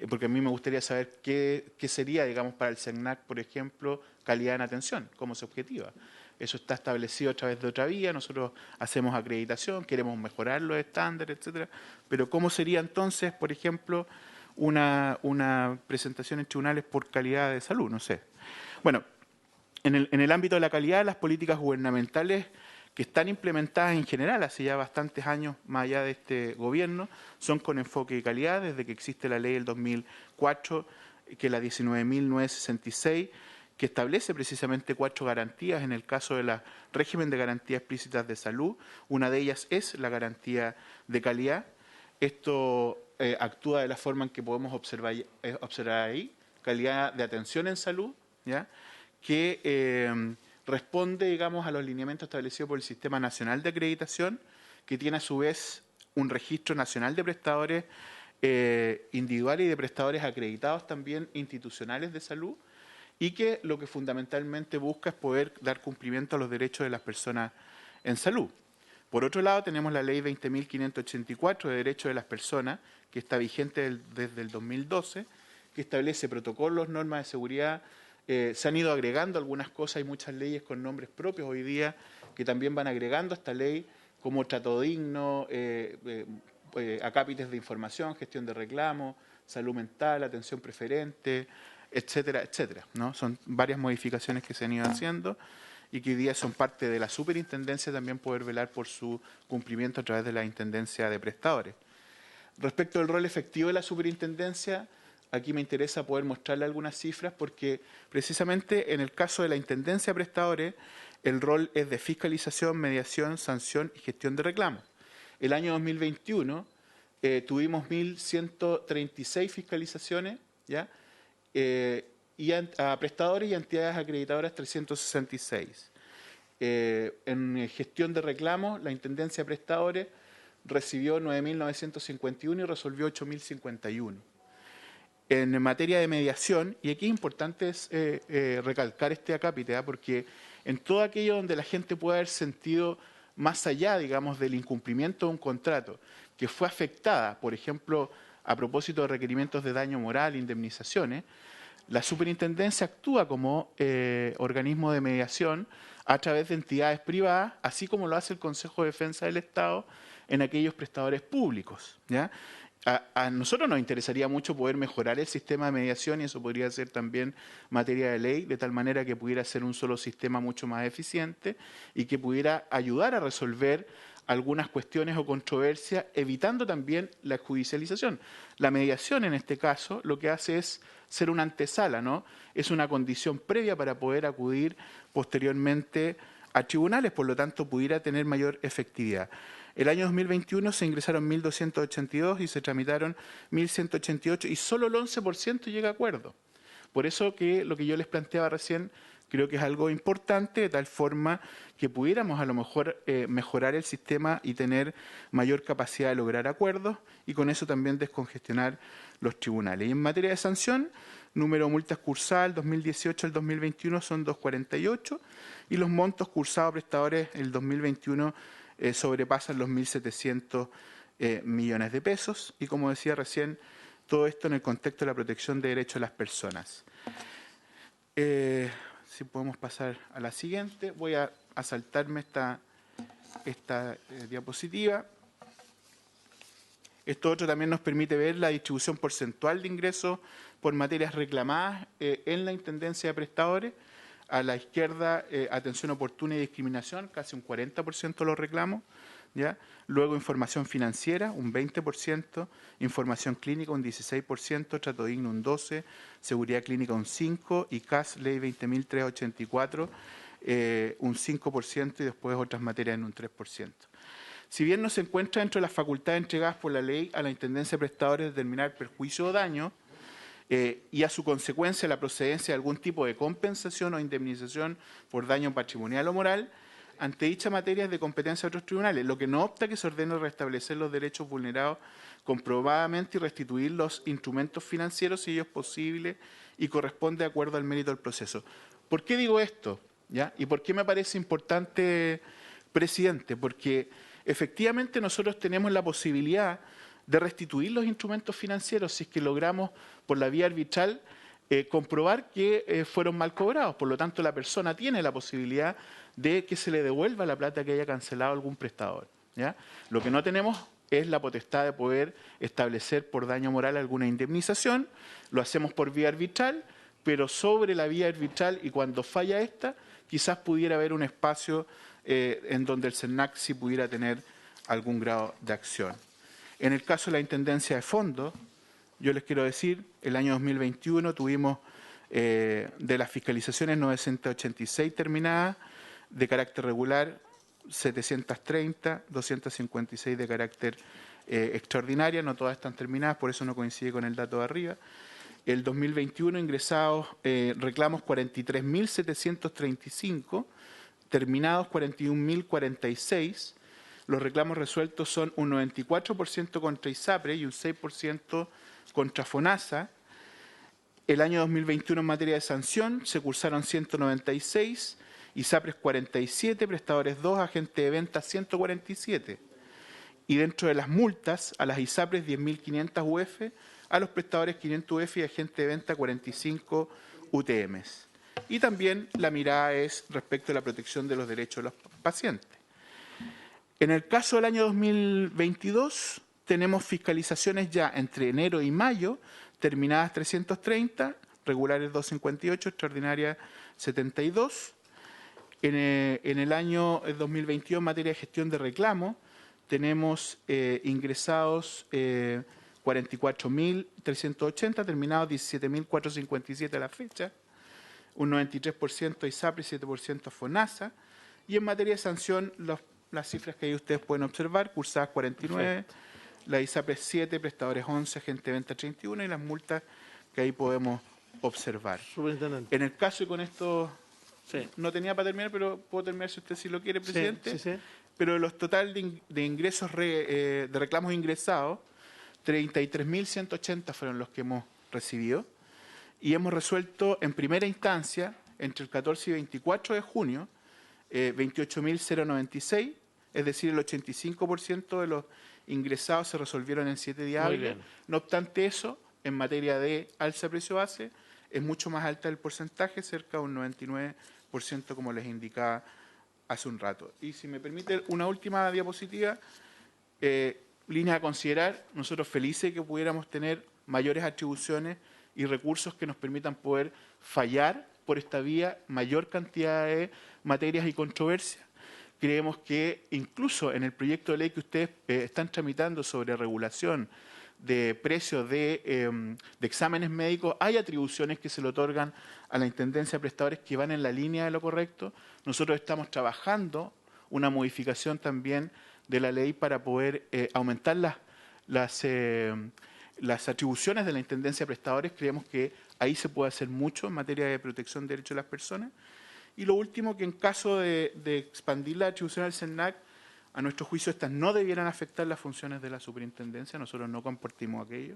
porque a mí me gustaría saber qué sería, digamos, para el CERNAC, por ejemplo, calidad en atención, cómo se objetiva. Eso está establecido a través de otra vía, nosotros hacemos acreditación, queremos mejorar los estándares, etcétera, pero ¿cómo sería entonces, por ejemplo, una presentación en tribunales por calidad de salud? No sé. Bueno, en el ámbito de la calidad, las políticas gubernamentales que están implementadas en general hace ya bastantes años, más allá de este gobierno, son con enfoque de calidad, desde que existe la ley del 2004, que es la 19.966, que establece precisamente 4 garantías en el caso del régimen de garantías explícitas de salud. Una de ellas es la garantía de calidad. Esto actúa de la forma en que podemos observar ahí, calidad de atención en salud, ¿ya?, que responde, digamos, a los lineamientos establecidos por el Sistema Nacional de Acreditación, que tiene a su vez un registro nacional de prestadores individuales y de prestadores acreditados también institucionales de salud, y que lo que fundamentalmente busca es poder dar cumplimiento a los derechos de las personas en salud. Por otro lado, tenemos la Ley 20.584 de Derechos de las Personas, que está vigente desde el 2012, que establece protocolos, normas de seguridad. Se han ido agregando algunas cosas, hay muchas leyes con nombres propios hoy día que también van agregando a esta ley, como trato digno, acápites de información, gestión de reclamos, salud mental, atención preferente, etcétera, etcétera, ¿no? Son varias modificaciones que se han ido haciendo y que hoy día son parte de la superintendencia, también poder velar por su cumplimiento a través de la intendencia de prestadores. Respecto al rol efectivo de la superintendencia, aquí me interesa poder mostrarle algunas cifras, porque precisamente en el caso de la intendencia de prestadores, el rol es de fiscalización, mediación, sanción y gestión de reclamos. El año 2021 tuvimos 1.136 fiscalizaciones, ¿ya?, y a prestadores y entidades acreditadoras 366. En gestión de reclamos, la Intendencia de Prestadores recibió 9.951 y resolvió 8.051. En materia de mediación, y aquí es importante recalcar este acápite, porque en todo aquello donde la gente puede haber sentido más allá, digamos, del incumplimiento de un contrato, que fue afectada, por ejemplo, a propósito de requerimientos de daño moral, indemnizaciones, la superintendencia actúa como organismo de mediación a través de entidades privadas, así como lo hace el Consejo de Defensa del Estado en aquellos prestadores públicos, ¿ya? A nosotros nos interesaría mucho poder mejorar el sistema de mediación, y eso podría ser también materia de ley, de tal manera que pudiera ser un solo sistema mucho más eficiente y que pudiera ayudar a resolver algunas cuestiones o controversias, evitando también la judicialización. La mediación, en este caso, lo que hace es ser una antesala, ¿no? Es una condición previa para poder acudir posteriormente a tribunales, por lo tanto, pudiera tener mayor efectividad. El año 2021 se ingresaron 1.282 y se tramitaron 1.188, y solo el 11% llega a acuerdo. Por eso que lo que yo les planteaba recién creo que es algo importante, de tal forma que pudiéramos a lo mejor mejorar el sistema y tener mayor capacidad de lograr acuerdos, y con eso también descongestionar los tribunales. Y en materia de sanción, número de multas cursadas el 2018 al 2021 son 248, y los montos cursados a prestadores el 2021 sobrepasan los 1.700 millones de pesos, y como decía recién, todo esto en el contexto de la protección de derechos de las personas. Si podemos pasar a la siguiente, voy a saltarme esta diapositiva. Esto otro también nos permite ver la distribución porcentual de ingresos por materias reclamadas en la Intendencia de Prestadores. A la izquierda, atención oportuna y discriminación, casi un 40% de los reclamos. ¿Ya? Luego información financiera, un 20%, información clínica, un 16%, trato digno, un 12%, seguridad clínica, un 5%, y CAS, ley 20.384, un 5%, y después otras materias en un 3%. Si bien no se encuentra dentro de las facultades entregadas por la ley a la Intendencia de Prestadores determinar perjuicio o daño, y a su consecuencia la procedencia de algún tipo de compensación o indemnización por daño patrimonial o moral, ante dicha materia es de competencia de otros tribunales, lo que no opta que se ordene restablecer los derechos vulnerados comprobadamente y restituir los instrumentos financieros si ello es posible y corresponde de acuerdo al mérito del proceso. ¿Por qué digo esto? ¿Ya? ¿Y por qué me parece importante, presidente? Porque efectivamente nosotros tenemos la posibilidad de restituir los instrumentos financieros si es que logramos por la vía arbitral comprobar que fueron mal cobrados. Por lo tanto, la persona tiene la posibilidad de que se le devuelva la plata que haya cancelado algún prestador. ¿Ya? Lo que no tenemos es la potestad de poder establecer por daño moral alguna indemnización. Lo hacemos por vía arbitral, pero sobre la vía arbitral y cuando falla esta, quizás pudiera haber un espacio en donde el CERNAC sí pudiera tener algún grado de acción. En el caso de la Intendencia de Fondos, yo les quiero decir, el año 2021 tuvimos de las fiscalizaciones 986 terminadas, de carácter regular 730, 256 de carácter extraordinaria, no todas están terminadas, por eso no coincide con el dato de arriba. El 2021 ingresados reclamos 43.735, terminados 41.046. Los reclamos resueltos son un 94% contra ISAPRE y un 6% contra FONASA. El año 2021 en materia de sanción se cursaron 196, ISAPRES 47, prestadores 2, agentes de venta 147. Y dentro de las multas, a las ISAPRES 10.500 UF, a los prestadores 500 UF y agentes de venta 45 UTMs. Y también la mirada es respecto a la protección de los derechos de los pacientes. En el caso del año 2022, tenemos fiscalizaciones ya entre enero y mayo, terminadas 330, regulares 258, extraordinarias 72. En el año 2022, en materia de gestión de reclamos, tenemos ingresados 44.380, terminados 17.457 a la fecha, un 93% ISAPRE, 7% FONASA. Y en materia de sanción, las cifras que ahí ustedes pueden observar, cursadas 49, la ISAPRE 7, prestadores 11, agente de venta 31 y las multas que ahí podemos observar. Superintendente. En el caso, y con esto no tenía para terminar, pero puedo terminar si usted sí lo quiere, presidente. Sí. Pero los total de ingresos, de reclamos ingresados, 33.180 fueron los que hemos recibido y hemos resuelto en primera instancia, entre el 14 y 24 de junio, 28.096, es decir, el 85% de los ingresados se resolvieron en 7 días hábiles. No obstante eso, en materia de alza de precio base, es mucho más alta el porcentaje, cerca de un 99%, como les indicaba hace un rato. Y si me permite una última diapositiva, línea a considerar, nosotros felices que pudiéramos tener mayores atribuciones y recursos que nos permitan poder fallar por esta vía mayor cantidad de materias y controversias. Creemos que incluso en el proyecto de ley que ustedes están tramitando sobre regulación de precios de exámenes médicos, hay atribuciones que se le otorgan a la Intendencia de Prestadores que van en la línea de lo correcto. Nosotros estamos trabajando una modificación también de la ley para poder aumentar las atribuciones de la Intendencia de Prestadores. Creemos que ahí se puede hacer mucho en materia de protección de derechos de las personas. Y lo último, que en caso de expandir la atribución al CERNAC, a nuestro juicio estas no debieran afectar las funciones de la superintendencia, nosotros no compartimos aquello.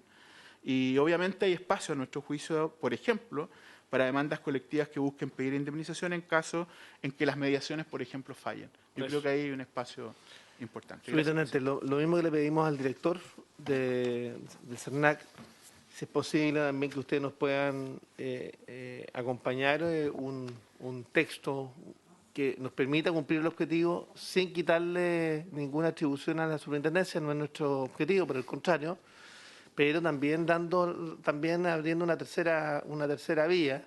Y obviamente hay espacio a nuestro juicio, por ejemplo, para demandas colectivas que busquen pedir indemnización en caso en que las mediaciones, por ejemplo, fallen. Yo creo que ahí hay un espacio importante. Superintendente, lo mismo que le pedimos al director del CERNAC, si es posible también que ustedes nos puedan acompañar un texto que nos permita cumplir el objetivo sin quitarle ninguna atribución a la superintendencia, no es nuestro objetivo, por el contrario, pero también abriendo una tercera vía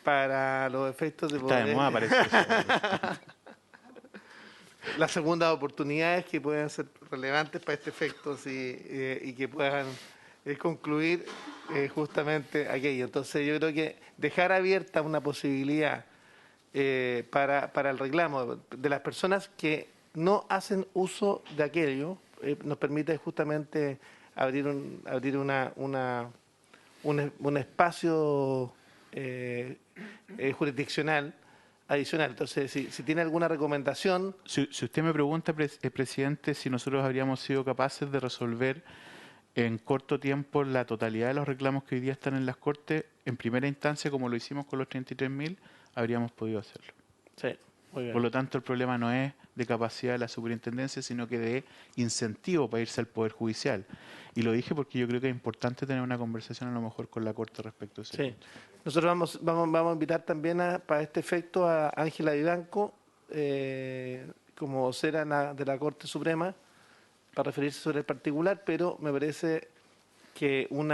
para los efectos de Está poder... de moda, parece eso. Las segundas oportunidades que puedan ser relevantes para este efecto y que puedan concluir justamente aquello. Entonces yo creo que dejar abierta una posibilidad para el reclamo de las personas que no hacen uso de aquello nos permite justamente abrir un espacio jurisdiccional adicional. Entonces, si tiene alguna recomendación... Si usted me pregunta, presidente, si nosotros habríamos sido capaces de resolver en corto tiempo la totalidad de los reclamos que hoy día están en las Cortes, en primera instancia, como lo hicimos con los 33.000, habríamos podido hacerlo. Sí, muy bien. Por lo tanto, el problema no es de capacidad de la superintendencia, sino que de incentivo para irse al Poder Judicial. Y lo dije porque yo creo que es importante tener una conversación a lo mejor con la Corte respecto a eso. Sí. Nosotros vamos a invitar también para este efecto a Ángela Vivanco, como vocera de la Corte Suprema, para referirse sobre el particular, pero me parece que un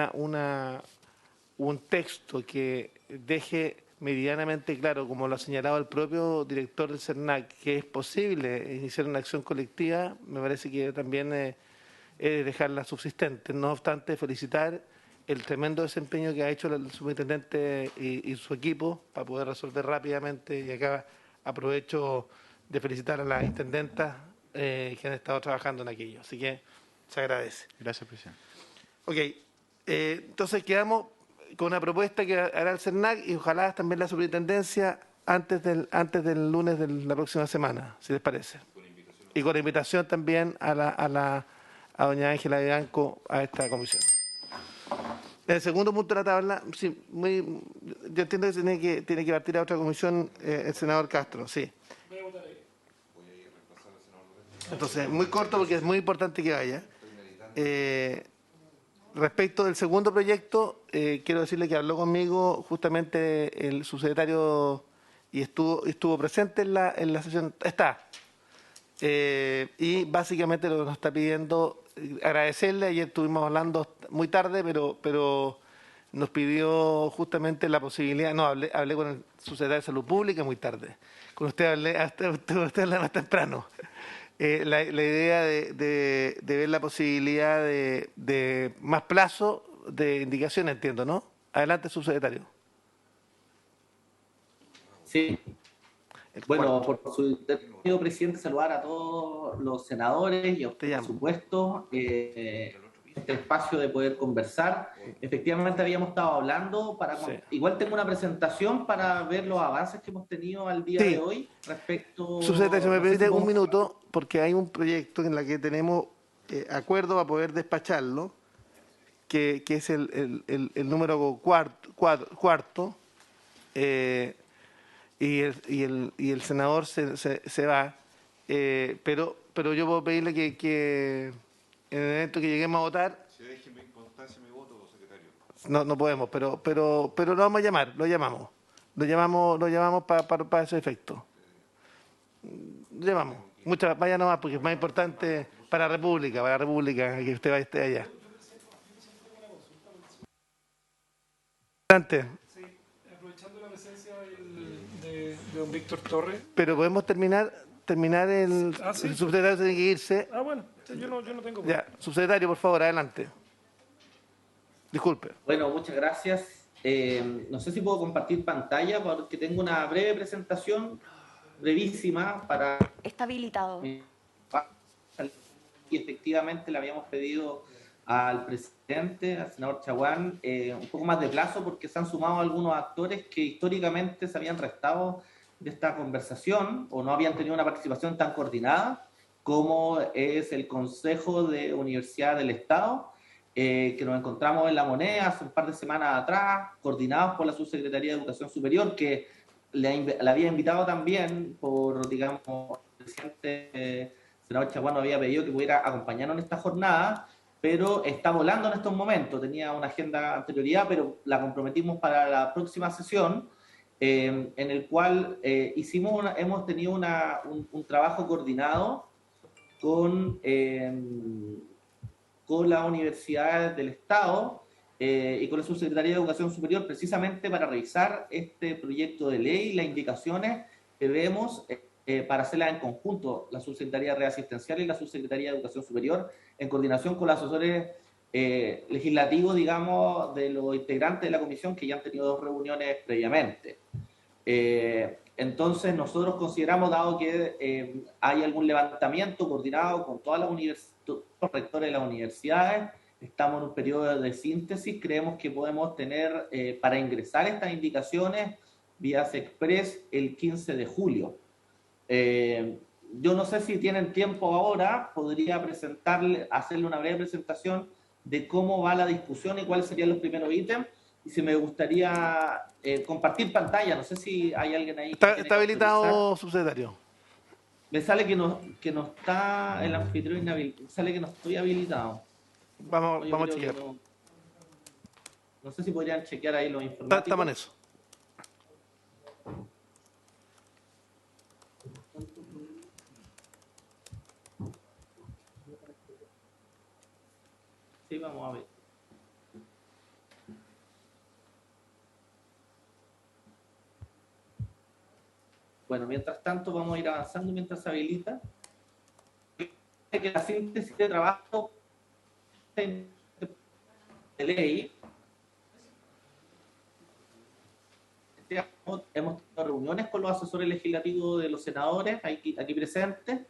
texto que deje medianamente claro, como lo ha señalado el propio director del CERNAC, que es posible iniciar una acción colectiva, me parece que también es dejarla subsistente. No obstante, felicitar el tremendo desempeño que ha hecho el superintendente y su equipo para poder resolver rápidamente, y acá aprovecho de felicitar a las intendentas que han estado trabajando en aquello. Así que se agradece. Gracias, presidente. Ok, entonces quedamos con una propuesta que hará el CERNAC y ojalá también la superintendencia antes del lunes de la próxima semana, si les parece. Y con la invitación también a doña Ángela Vivanco a esta comisión. En el segundo punto de la tabla, sí, yo entiendo que tiene que partir a otra comisión el senador Castro, sí. Entonces, muy corto porque es muy importante que vaya. Respecto del segundo proyecto, quiero decirle que habló conmigo justamente el subsecretario y estuvo presente en la sesión. Está. Y básicamente lo que nos está pidiendo, agradecerle, ayer estuvimos hablando muy tarde, pero nos pidió justamente la posibilidad, no, hablé con el subsecretario de Salud Pública muy tarde, con usted hablé más temprano. La idea de ver la posibilidad de más plazo de indicación, entiendo, ¿no? Adelante, subsecretario. Sí. Bueno, por su término, presidente, saludar a todos los senadores y a usted, por supuesto, este espacio de poder conversar. Efectivamente, habíamos estado hablando, igual tengo una presentación para ver los avances que hemos tenido al día de hoy respecto... Subsecretario, me permite un minuto, porque hay un proyecto en el que tenemos acuerdo para poder despacharlo, que es el número cuarto, y el senador se va, pero yo puedo pedirle que en el evento que lleguemos a votar, no podemos, pero lo vamos a llamar, lo llamamos para ese efecto. Lo llamamos. Vaya nomás, porque es más importante para la República, que usted esté allá. Adelante. Aprovechando la presencia de don Víctor Torres. Pero podemos terminar el subsecretario tiene que irse. Bueno, yo no tengo... Ya, subsecretario, por favor, adelante. Disculpe. Bueno, muchas gracias. No sé si puedo compartir pantalla porque tengo una breve presentación, brevísima, para... Está habilitado. Y efectivamente le habíamos pedido al presidente, al senador Chaguán, un poco más de plazo porque se han sumado algunos actores que históricamente se habían restado de esta conversación o no habían tenido una participación tan coordinada como es el Consejo de Universidad del Estado, que nos encontramos en La Moneda hace un par de semanas atrás, coordinados por la Subsecretaría de Educación Superior, que le había invitado también por, digamos, el presidente senador Chaguán nos había pedido que pudiera acompañarnos en esta jornada, pero está volando en estos momentos. Tenía una agenda anterioridad, pero la comprometimos para la próxima sesión, en el cual hemos tenido un trabajo coordinado con las universidades del Estado y con la Subsecretaría de Educación Superior, precisamente para revisar este proyecto de ley y las indicaciones que vemos para hacerlas en conjunto, la Subsecretaría de Reasistencial y la Subsecretaría de Educación Superior, en coordinación con los asesores legislativos, digamos, de los integrantes de la comisión, que ya han tenido 2 reuniones previamente. Entonces, nosotros consideramos, dado que hay algún levantamiento coordinado con todas los rectores de las universidades, estamos en un periodo de síntesis, creemos que podemos tener para ingresar estas indicaciones vías express el 15 de julio. Yo no sé si tienen tiempo ahora, podría hacerle una breve presentación de cómo va la discusión y cuáles serían los primeros ítems. Y si me gustaría compartir pantalla, no sé si hay alguien ahí. Está habilitado, subsecretario. Me sale que no está el anfitrión inhabilitado, me sale que no estoy habilitado. Vamos a chequear. No sé si podrían chequear ahí los informáticos. Estamos en eso. Sí, vamos a ver. Bueno, mientras tanto vamos a ir avanzando mientras se habilita. Que la síntesis de trabajo de ley, hemos tenido reuniones con los asesores legislativos de los senadores aquí presentes,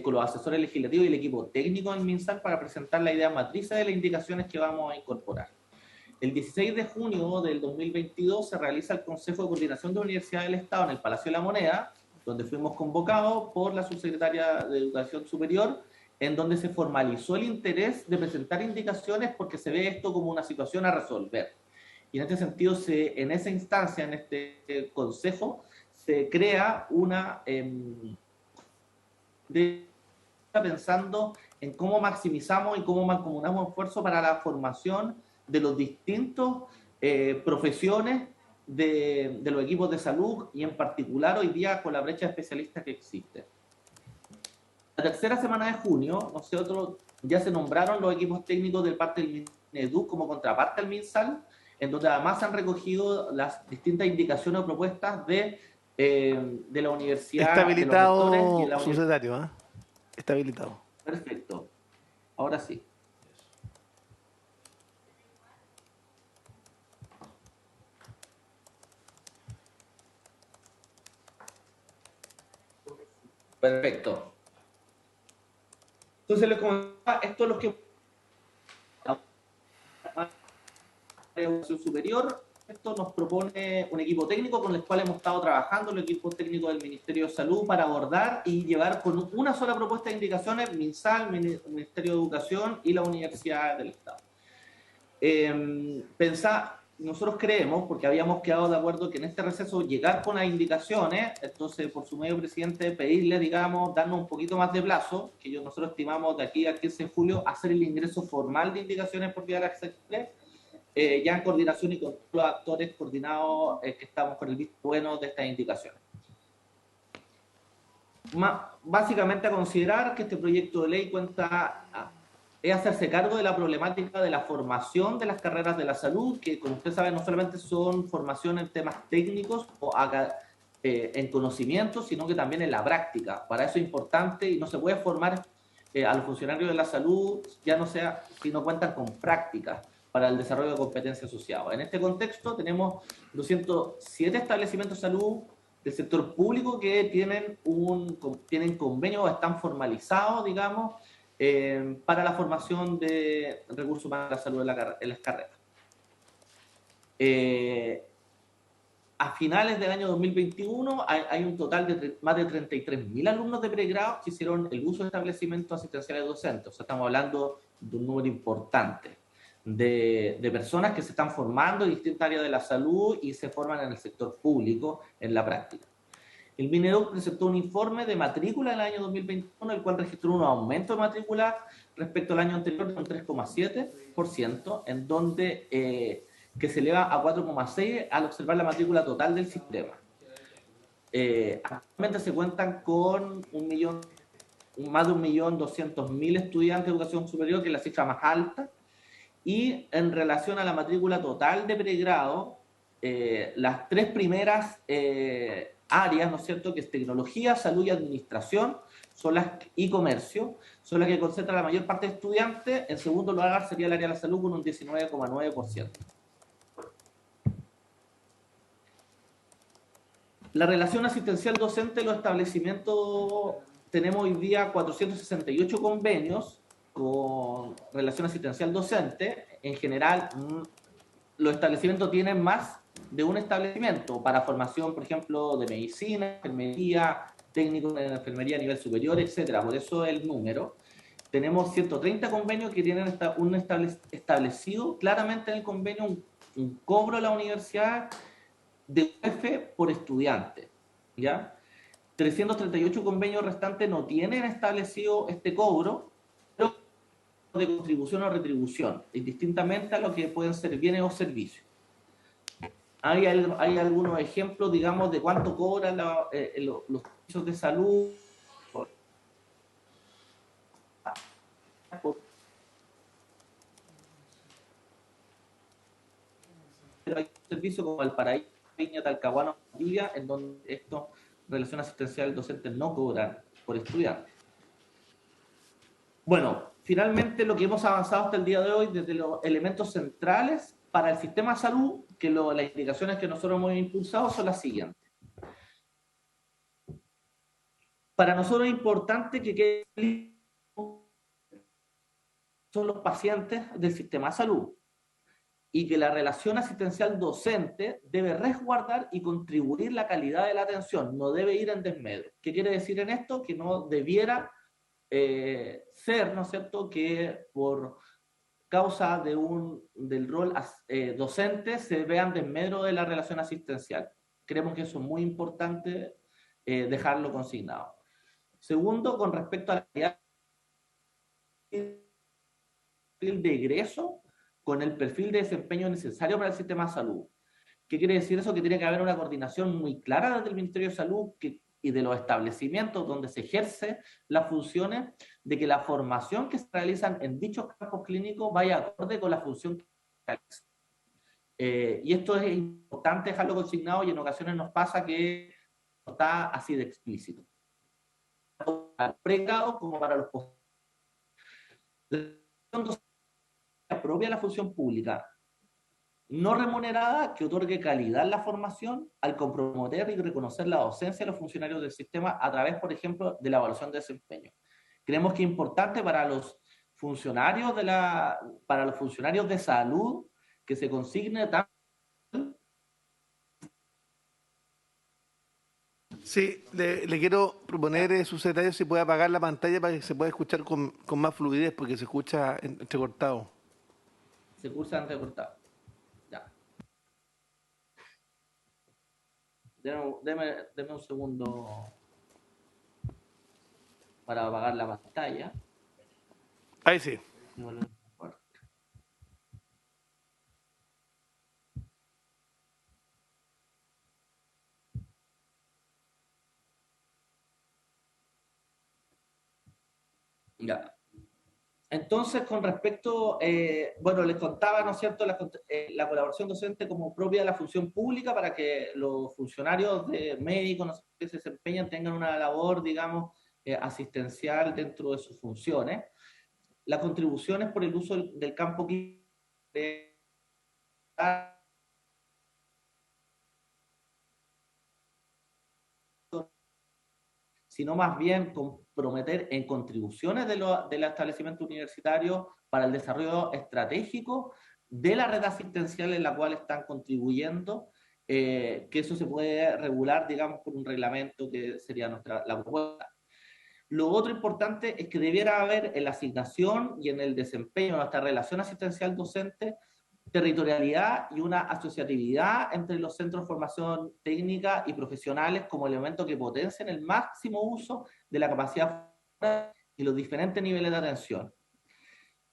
con los asesores legislativos y el equipo técnico del MinSal para presentar la idea matriz de las indicaciones que vamos a incorporar. El 16 de junio del 2022 se realiza el Consejo de Coordinación de Universidades del Estado en el Palacio de la Moneda, donde fuimos convocados por la Subsecretaria de Educación Superior, en donde se formalizó el interés de presentar indicaciones porque se ve esto como una situación a resolver. Y en este sentido, en esa instancia, en este consejo, se crea pensando en cómo maximizamos y cómo mancomunamos esfuerzos para la formación de los distintos profesiones de los equipos de salud y en particular hoy día con la brecha de especialistas que existe. La tercera semana de junio, nosotros ya se nombraron los equipos técnicos de parte del MINEDUC como contraparte al MinSal, en donde además se han recogido las distintas indicaciones o propuestas de la universidad. Está habilitado, subsecretario, ¿eh? Está habilitado. Perfecto. Ahora sí. Perfecto. Entonces les comentaba, esto es lo que la educación superior, esto nos propone un equipo técnico con el cual hemos estado trabajando, el equipo técnico del Ministerio de Salud, para abordar y llevar con una sola propuesta de indicaciones MinSal, Ministerio de Educación y la Universidad del Estado. Nosotros creemos, porque habíamos quedado de acuerdo que en este receso llegar con las indicaciones, entonces por su medio, presidente, pedirle, digamos, darnos un poquito más de plazo, que nosotros estimamos de aquí al 15 de julio hacer el ingreso formal de indicaciones por vía de la express, ya en coordinación y con los actores coordinados que estamos con el visto bueno de estas indicaciones. Básicamente a considerar que este proyecto de ley es hacerse cargo de la problemática de la formación de las carreras de la salud, que como usted sabe no solamente son formación en temas técnicos o en conocimientos, sino que también en la práctica. Para eso es importante y no se puede formar a los funcionarios de la salud, ya no sea si no cuentan con prácticas para el desarrollo de competencias asociadas. En este contexto tenemos 207 establecimientos de salud del sector público que tienen convenios o están formalizados, digamos, para la formación de recursos humanos de la salud en las carreras. A finales del año 2021 hay un total de más de 33.000 alumnos de pregrado que hicieron el uso de establecimientos asistenciales docentes. O sea, estamos hablando de un número importante de personas que se están formando en distintas áreas de la salud y se forman en el sector público en la práctica. El Mineduc presentó un informe de matrícula en el año 2021, el cual registró un aumento de matrícula respecto al año anterior de un 3,7%, en donde que se eleva a 4,6% al observar la matrícula total del sistema. Actualmente se cuentan con más de 1.200.000 estudiantes de educación superior, que es la cifra más alta, y en relación a la matrícula total de pregrado, las tres primeras áreas, ¿no es cierto?, que es tecnología, salud y administración, y comercio, son las que concentran la mayor parte de estudiantes. En segundo lugar sería el área de la salud con un 19,9%. La relación asistencial docente de los establecimientos, tenemos hoy día 468 convenios con relación asistencial docente. En general, los establecimientos tienen más de un establecimiento para formación, por ejemplo, de medicina, enfermería, técnico en enfermería a nivel superior, etcétera. Por eso el número. Tenemos 130 convenios que tienen establecido claramente en el convenio un cobro a la universidad de UF por estudiante, ¿ya? 338 convenios restantes no tienen establecido este cobro, pero de contribución o retribución, indistintamente a lo que pueden ser bienes o servicios. Hay algunos ejemplos, digamos, de cuánto cobran los servicios de salud. Pero hay servicios como el Paraíso, Viña, Talcahuano, Valdivia, en donde esto, relación asistencial docente, no cobran por estudiantes. Bueno, finalmente lo que hemos avanzado hasta el día de hoy, desde los elementos centrales para el sistema de salud, que las indicaciones que nosotros hemos impulsado son las siguientes. Para nosotros es importante que quede son los pacientes del sistema de salud y que la relación asistencial docente debe resguardar y contribuir la calidad de la atención, no debe ir en desmedro. ¿Qué quiere decir en esto? Que no debiera ser, ¿no es cierto?, que por causa del rol docente se vean desmedro de la relación asistencial. Creemos que eso es muy importante dejarlo consignado. Segundo, con respecto a la calidad de egreso con el perfil de desempeño necesario para el sistema de salud. ¿Qué quiere decir eso? Que tiene que haber una coordinación muy clara desde el Ministerio de Salud y de los establecimientos donde se ejerce las funciones, de que la formación que se realizan en dichos campos clínicos vaya acorde con la función que se realiza. Y esto es importante dejarlo consignado, y en ocasiones nos pasa que no está así de explícito. Tanto para el pregrado como para los posgrados. Propia de la función pública no remunerada que otorgue calidad en la formación al comprometer y reconocer la docencia de los funcionarios del sistema a través, por ejemplo, de la evaluación de desempeño. Creemos que es importante para los funcionarios de salud que se consigne tanto. Sí, le quiero proponer, subsecretario, si puede apagar la pantalla para que se pueda escuchar con más fluidez, porque se escucha entrecortado. Se escucha entrecortado. Ya. Deme un segundo para apagar la pantalla. Ahí sí. Ya. Entonces, con respecto, bueno, les contaba, ¿no es cierto?, la colaboración docente como propia de la función pública para que los funcionarios de médicos, ¿no sé, que se desempeñan tengan una labor, digamos, asistencial dentro de sus funciones. Las contribuciones por el uso del campo clínico sino más bien comprometer en contribuciones del establecimiento universitario para el desarrollo estratégico de la red asistencial en la cual están contribuyendo, que eso se puede regular, digamos, por un reglamento que sería la propuesta. Lo otro importante es que debiera haber en la asignación y en el desempeño de nuestra relación asistencial docente territorialidad y una asociatividad entre los centros de formación técnica y profesionales como elemento que potencien el máximo uso de la capacidad y los diferentes niveles de atención.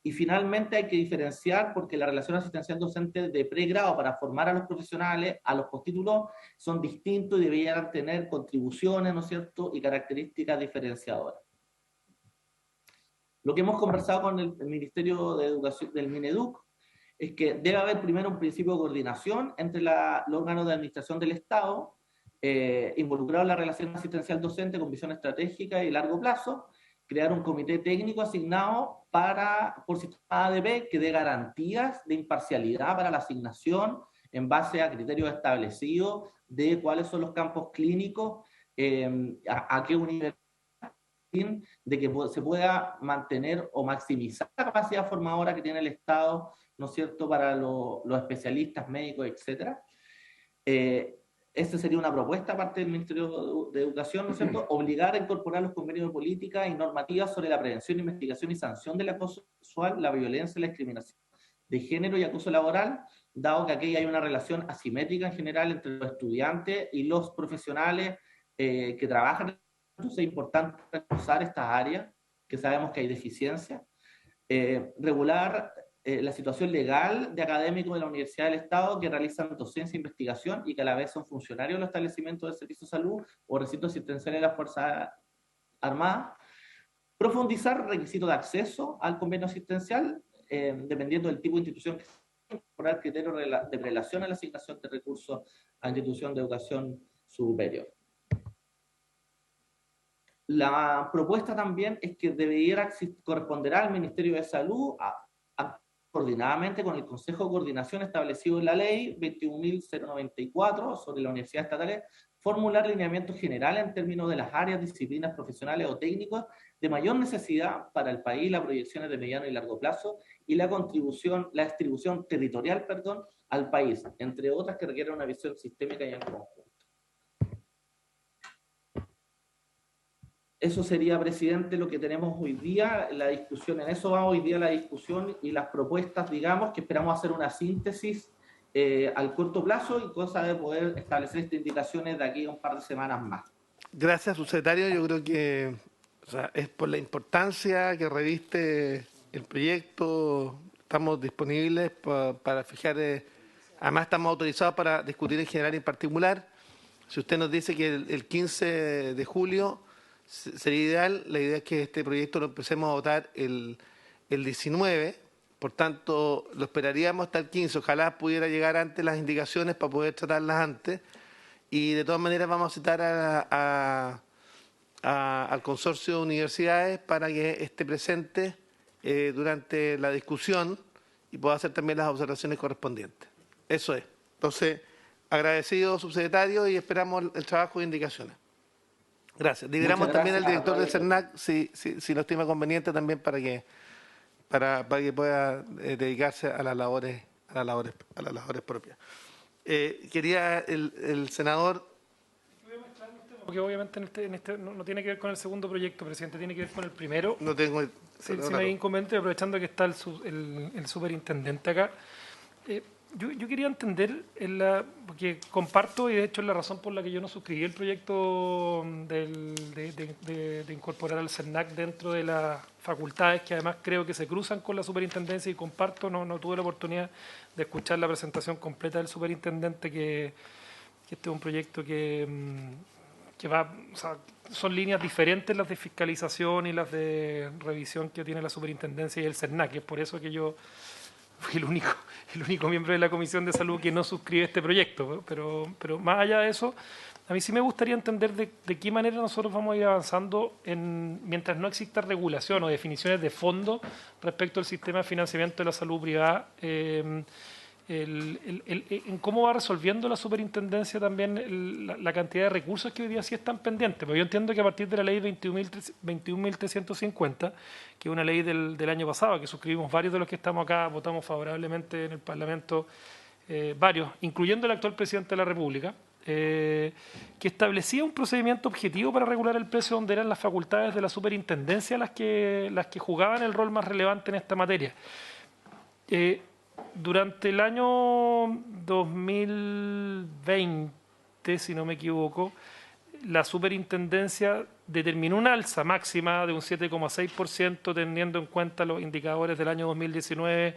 Y finalmente hay que diferenciar porque la relación asistencial docente de pregrado para formar a los profesionales, a los postítulos, son distintos y deberían tener contribuciones, ¿no es cierto?, y características diferenciadoras. Lo que hemos conversado con el Ministerio de Educación del Mineduc es que debe haber primero un principio de coordinación entre los órganos de administración del Estado, involucrado en la relación asistencial docente con visión estratégica y largo plazo, crear un comité técnico asignado por sistema ADP que dé garantías de imparcialidad para la asignación en base a criterios establecidos de cuáles son los campos clínicos, a qué universidad, de que se pueda mantener o maximizar la capacidad formadora que tiene el Estado, ¿no es cierto?, para los especialistas médicos, etcétera. Esta sería una propuesta parte del Ministerio de Educación, ¿no es cierto?, obligar a incorporar los convenios de política y normativas sobre la prevención, investigación y sanción del acoso sexual, la violencia, la discriminación de género y acoso laboral, dado que aquí hay una relación asimétrica en general entre los estudiantes y los profesionales que trabajan. Entonces es importante usar estas áreas, que sabemos que hay deficiencia, regular la situación legal de académicos de la Universidad del Estado que realizan docencia e investigación y que a la vez son funcionarios de los establecimientos de servicio de salud o recintos asistenciales de las Fuerzas Armadas, profundizar requisitos de acceso al convenio asistencial, dependiendo del tipo de institución, incorporar criterios de relación a la asignación de recursos a institución de educación superior. La propuesta también es que corresponderá al Ministerio de Salud coordinadamente con el Consejo de Coordinación establecido en la Ley 21.094 sobre las universidades estatales, formular lineamientos generales en términos de las áreas, disciplinas profesionales o técnicas de mayor necesidad para el país, las proyecciones de mediano y largo plazo y la distribución territorial, al país, entre otras que requieren una visión sistémica y en conjunto. Eso sería, presidente, lo que tenemos hoy día, la discusión. En eso va hoy día la discusión y las propuestas, digamos, que esperamos hacer una síntesis al corto plazo y cosa de poder establecer estas indicaciones de aquí a un par de semanas más. Gracias, subsecretario. Yo creo que es por la importancia que reviste el proyecto. Estamos disponibles para fijar, además estamos autorizados para discutir en general y en particular. Si usted nos dice que el 15 de julio sería ideal, la idea es que este proyecto lo empecemos a votar el 19, por tanto lo esperaríamos hasta el 15, ojalá pudiera llegar antes las indicaciones para poder tratarlas antes, y de todas maneras vamos a citar al consorcio de universidades para que esté presente durante la discusión y pueda hacer también las observaciones correspondientes. Eso es. Entonces, agradecido, subsecretario, y esperamos el trabajo de indicaciones. Gracias. Liberamos también al director del CERNAC, si lo estima conveniente, también para que pueda dedicarse a las labores propias. Quería el senador. Porque obviamente no tiene que ver con el segundo proyecto, presidente, tiene que ver con el primero. No tengo. Si no hay inconveniente, aprovechando que está el superintendente acá. Yo quería entender, porque comparto, y de hecho es la razón por la que yo no suscribí el proyecto de incorporar al CERNAC dentro de las facultades, que además creo que se cruzan con la superintendencia, y comparto, no tuve la oportunidad de escuchar la presentación completa del superintendente, que este es un proyecto que va, o sea, son líneas diferentes las de fiscalización y las de revisión que tiene la superintendencia y el CERNAC, y es por eso que yo fui el único miembro de la Comisión de Salud que no suscribe este proyecto, pero más allá de eso, a mí sí me gustaría entender de qué manera nosotros vamos a ir avanzando mientras no exista regulación o definiciones de fondo respecto al sistema de financiamiento de la salud privada, en cómo va resolviendo la superintendencia también la cantidad de recursos que hoy día sí están pendientes. Porque yo entiendo que a partir de la ley 21.350, que es una ley del año pasado, que suscribimos varios de los que estamos acá, votamos favorablemente en el Parlamento, varios, incluyendo el actual presidente de la República, que establecía un procedimiento objetivo para regular el precio, donde eran las facultades de la superintendencia las que jugaban el rol más relevante en esta materia. durante el año 2020, si no me equivoco, la superintendencia determinó una alza máxima de un 7,6%, teniendo en cuenta los indicadores del año 2019,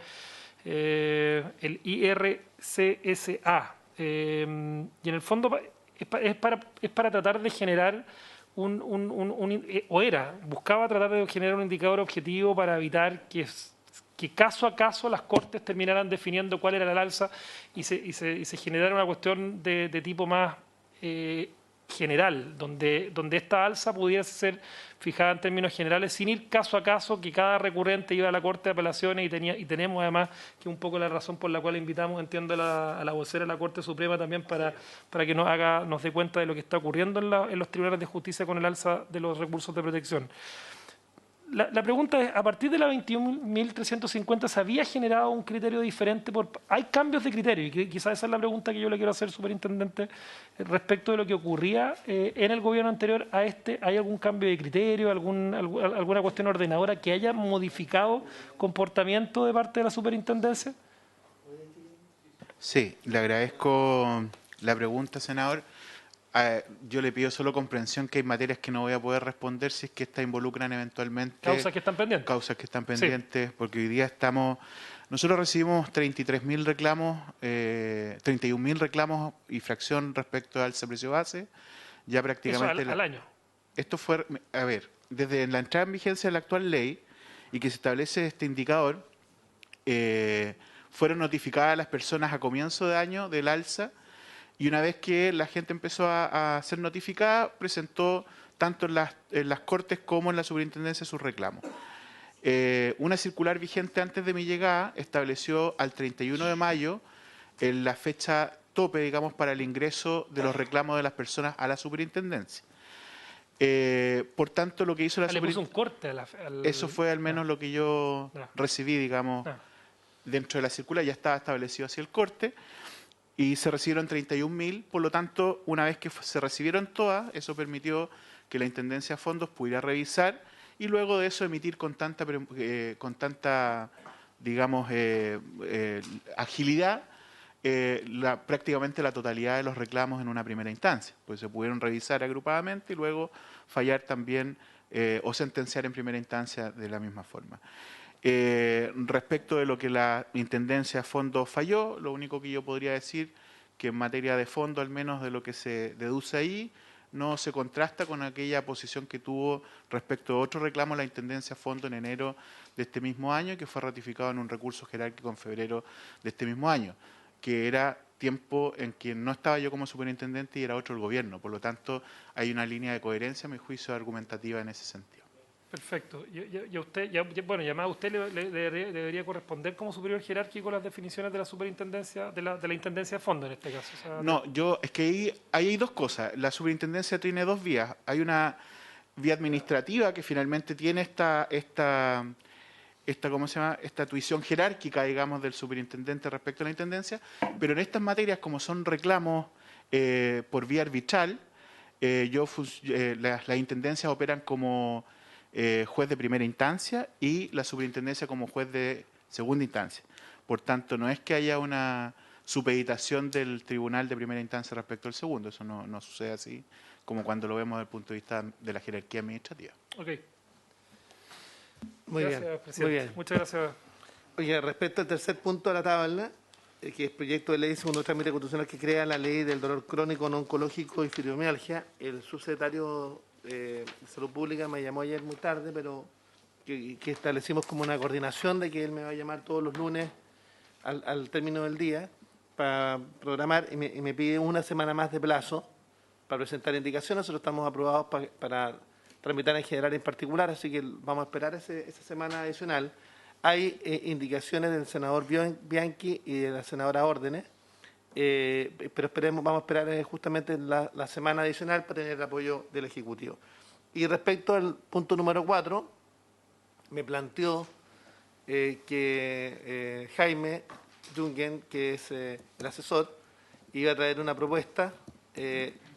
el IRCSA. Y en el fondo es para tratar de generar buscaba tratar de generar un indicador objetivo para evitar que caso a caso las Cortes terminaran definiendo cuál era el alza y se generara una cuestión de tipo más general, donde esta alza pudiera ser fijada en términos generales sin ir caso a caso, que cada recurrente iba a la Corte de Apelaciones y tenemos además que un poco la razón por la cual invitamos, entiendo, a la vocera de la Corte Suprema también para que nos dé cuenta de lo que está ocurriendo en los tribunales de justicia con el alza de los recursos de protección. La pregunta es, a partir de la 21.350, ¿se había generado un criterio diferente? ¿Hay cambios de criterio? Y quizás esa es la pregunta que yo le quiero hacer, superintendente, respecto de lo que ocurría en el gobierno anterior a este. ¿Hay algún cambio de criterio, alguna cuestión ordenadora que haya modificado comportamiento de parte de la superintendencia? Sí, le agradezco la pregunta, senador. Yo le pido solo comprensión que hay materias que no voy a poder responder si es que estas involucran eventualmente... Causas que están pendientes. Causas que están pendientes, sí. Porque hoy día nosotros recibimos 33.000 reclamos, 31.000 reclamos y fracción respecto al alza precio base. Ya prácticamente... Eso al año. Esto fue, a ver, desde la entrada en vigencia de la actual ley y que se establece este indicador, fueron notificadas las personas a comienzo de año del alza. Y una vez que la gente empezó a ser notificada, presentó tanto en las Cortes como en la Superintendencia sus reclamos. Una circular vigente antes de mi llegada estableció al 31 de mayo la fecha tope, digamos, para el ingreso de los reclamos de las personas a la Superintendencia. Por tanto, lo que hizo la Superintendencia... Le puso un corte Eso fue al menos lo que yo recibí, digamos, dentro de la circular. Ya estaba establecido así el corte. Y se recibieron 31.000, por lo tanto, una vez que se recibieron todas, eso permitió que la Intendencia de Fondos pudiera revisar y luego de eso emitir con tanta digamos, agilidad prácticamente la totalidad de los reclamos en una primera instancia. Pues se pudieron revisar agrupadamente y luego fallar también o sentenciar en primera instancia de la misma forma. Respecto de lo que la Intendencia de Fondos falló, lo único que yo podría decir que en materia de fondo, al menos de lo que se deduce ahí, no se contrasta con aquella posición que tuvo respecto a otro reclamo la Intendencia de Fondos en enero de este mismo año, que fue ratificado en un recurso jerárquico en febrero de este mismo año, que era tiempo en que no estaba yo como superintendente y era otro el gobierno. Por lo tanto, hay una línea de coherencia, a mi juicio, argumentativa en ese sentido. Perfecto. Y a usted, bueno, llamado a usted le debería corresponder como superior jerárquico las definiciones de la superintendencia, de la intendencia de fondo en este caso. O sea, no, es que ahí hay dos cosas. La superintendencia tiene dos vías. Hay una vía administrativa que finalmente tiene esta ¿cómo se llama? Esta tuición jerárquica, digamos, del superintendente respecto a la intendencia, pero en estas materias, como son reclamos por vía arbitral, las intendencias operan como juez de primera instancia y la superintendencia como juez de segunda instancia. Por tanto, no es que haya una supeditación del tribunal de primera instancia respecto al segundo. Eso no sucede así como cuando lo vemos desde el punto de vista de la jerarquía administrativa. Ok. Muy gracias, bien, presidente. muy bien. Muchas gracias. Oye, respecto al tercer punto de la tabla, que es proyecto de ley segundo trámite constitucional que crea la ley del dolor crónico no oncológico y fibromialgia, el subsecretario de Salud Pública me llamó ayer muy tarde, pero que establecimos como una coordinación de que él me va a llamar todos los lunes al término del día para programar y me pide una semana más de plazo para presentar indicaciones. Nosotros estamos aprobados para tramitar en general en particular, así que vamos a esperar esa semana adicional. Hay indicaciones del senador Bianchi y de la senadora Órdenes, pero vamos a esperar justamente la semana adicional para tener el apoyo del Ejecutivo. Y respecto al punto número 4, me planteó que Jaime Jungen, que es el asesor, iba a traer una propuesta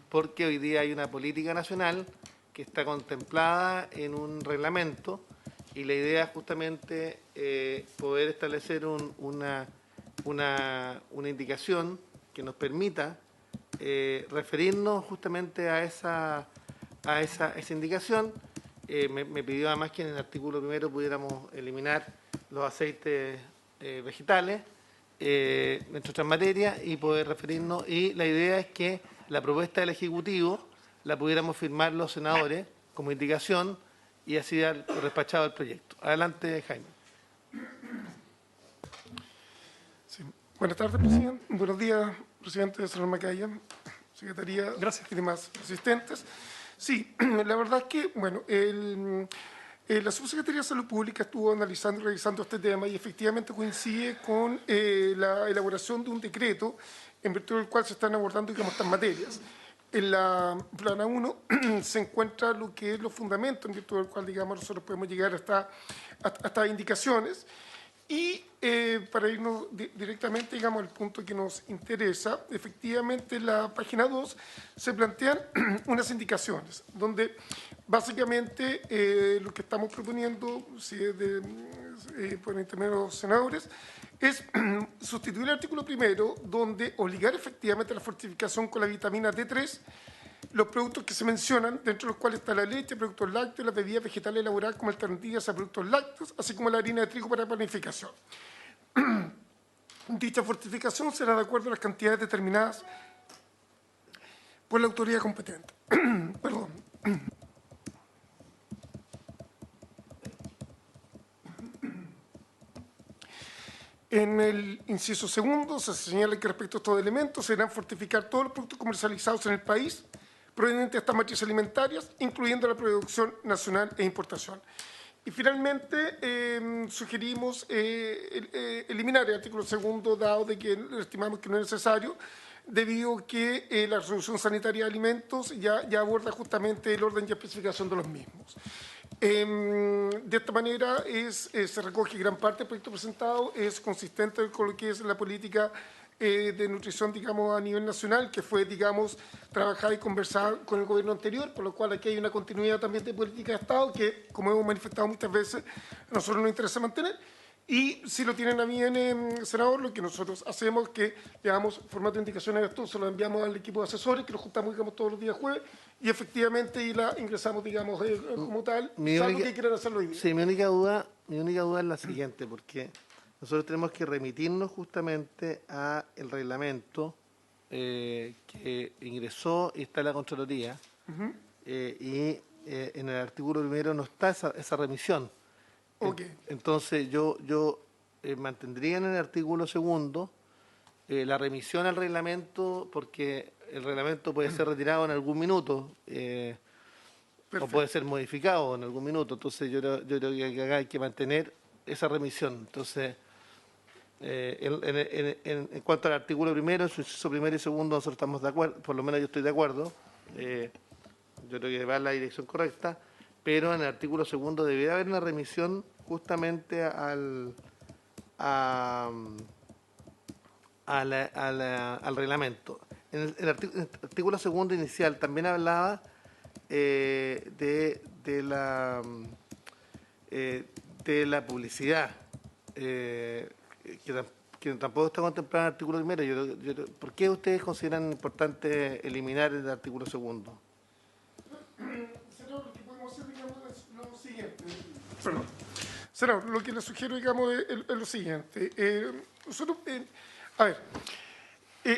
porque hoy día hay una política nacional que está contemplada en un reglamento y la idea es justamente poder establecer una una indicación que nos permita referirnos justamente a esa indicación. Me pidió además que en el artículo primero pudiéramos eliminar los aceites vegetales, entre otras materias, y poder referirnos. Y la idea es que la propuesta del Ejecutivo la pudiéramos firmar los senadores como indicación y así dar despachado el proyecto. Adelante, Jaime. Sí. Buenas tardes, presidente. Buenos días, presidente Salón Macaya, secretaría. Gracias. Y demás asistentes. Sí, la verdad es que, bueno, la Subsecretaría de Salud Pública estuvo analizando y revisando este tema y efectivamente coincide con la elaboración de un decreto en virtud del cual se están abordando, digamos, estas materias. En la plana 1 se encuentra lo que es los fundamentos en virtud del cual, digamos, nosotros podemos llegar a estas indicaciones. Y para irnos directamente, digamos, al punto que nos interesa, efectivamente en la página 2 se plantean unas indicaciones, donde básicamente lo que estamos proponiendo, si es por intermedio de los senadores, es sustituir el artículo primero, donde obligar efectivamente a la fortificación con la vitamina D3, los productos que se mencionan, dentro de los cuales está la leche, productos lácteos, las bebidas vegetales elaboradas como alternativas a productos lácteos, así como la harina de trigo para panificación. Dicha fortificación será de acuerdo a las cantidades determinadas por la autoridad competente. Perdón. En el inciso segundo se señala que respecto a estos elementos se deberán fortificar todos los productos comercializados en el país provenientes de estas matrices alimentarias, incluyendo la producción nacional e importación. Y finalmente sugerimos eliminar el artículo segundo, dado de que estimamos que no es necesario, debido a que la resolución sanitaria de alimentos ya aborda justamente el orden y especificación de los mismos. De esta manera se recoge gran parte del proyecto presentado, es consistente con lo que es la política de nutrición, digamos, a nivel nacional, que fue, digamos, trabajar y conversar con el gobierno anterior, por lo cual aquí hay una continuidad también de política de Estado que, como hemos manifestado muchas veces, a nosotros nos interesa mantener. Y si lo tienen a bien, senador, lo que nosotros hacemos es que le damos formato de indicaciones a esto, se lo enviamos al equipo de asesores, que lo juntamos, digamos, todos los días jueves, y efectivamente y la ingresamos, digamos, como tal, salvo que quieran hacerlo hoy día. Sí, mi única duda es la siguiente, porque nosotros tenemos que remitirnos justamente a el reglamento que ingresó y está en la Contraloría, y en el artículo primero no está esa remisión. Okay. Entonces yo mantendría en el artículo segundo la remisión al reglamento, porque el reglamento puede ser retirado en algún minuto o puede ser modificado en algún minuto. Entonces yo creo que acá hay que mantener esa remisión. Entonces, en cuanto al artículo primero, en su inciso primero y segundo, nosotros estamos de acuerdo, por lo menos yo estoy de acuerdo. Yo creo que va en la dirección correcta, pero en el artículo segundo debería haber una remisión justamente al reglamento. En el artículo segundo inicial también hablaba de la publicidad, que tampoco está contemplada en el artículo primero. ¿Por qué ustedes consideran importante eliminar el artículo segundo? Senador, lo que podemos hacer, digamos, es lo siguiente. Perdón. Senador, lo que le sugiero, digamos, es lo siguiente. Nosotros, a ver,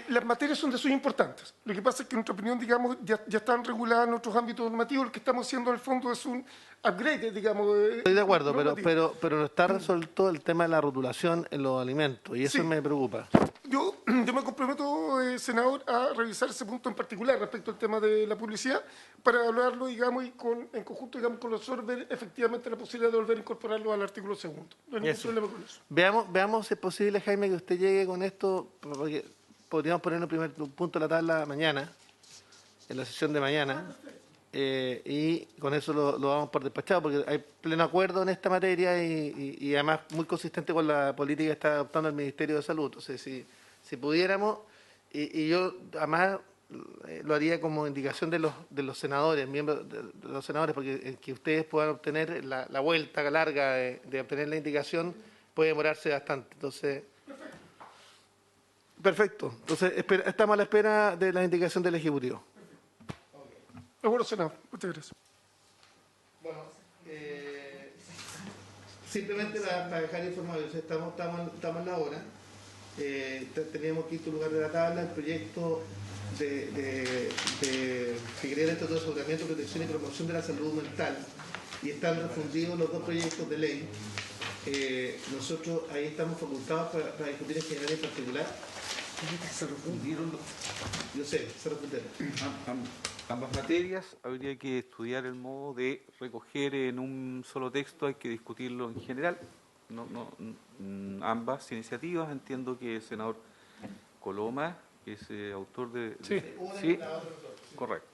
las materias son de sus importantes. Lo que pasa es que, en nuestra opinión, digamos, ya están reguladas en otros ámbitos normativos. Lo que estamos haciendo, en el fondo, es un upgrade, digamos. Estoy de acuerdo, pero no está resuelto el tema de la rotulación en los alimentos, y eso me preocupa. Yo me comprometo, senador, a revisar ese punto en particular respecto al tema de la publicidad para hablarlo, digamos, y en conjunto, digamos, con los SOR, ver efectivamente la posibilidad de volver a incorporarlo al artículo segundo. No hay ningún problema con eso. Veamos si es posible, Jaime, que usted llegue con esto, porque podríamos poner el primer punto de la tabla mañana, en la sesión de mañana, y con eso lo vamos por despachado, porque hay pleno acuerdo en esta materia y además muy consistente con la política que está adoptando el Ministerio de Salud. Entonces, si pudiéramos, y yo además lo haría como indicación de los senadores, miembros de los senadores, porque que ustedes puedan obtener la vuelta larga de obtener la indicación puede demorarse bastante. Entonces, Perfecto. Entonces, estamos a la espera de la indicación del Ejecutivo. Seguro, senador. Muchas gracias. Bueno, simplemente para dejar informado, estamos en la hora. Teníamos quinto lugar de la tabla, el proyecto que crea el Estatuto de Aseguramiento, Protección y Promoción de la Salud Mental, y están refundidos los dos proyectos de ley. Nosotros ahí estamos facultados para discutir en general y en particular. Se refundieron Yo sé, se refundieron. ambas materias. Habría que estudiar el modo de recoger en un solo texto, hay que discutirlo en general. Ambas iniciativas, entiendo que el senador Coloma es autor de... Sí. Sí, correcto.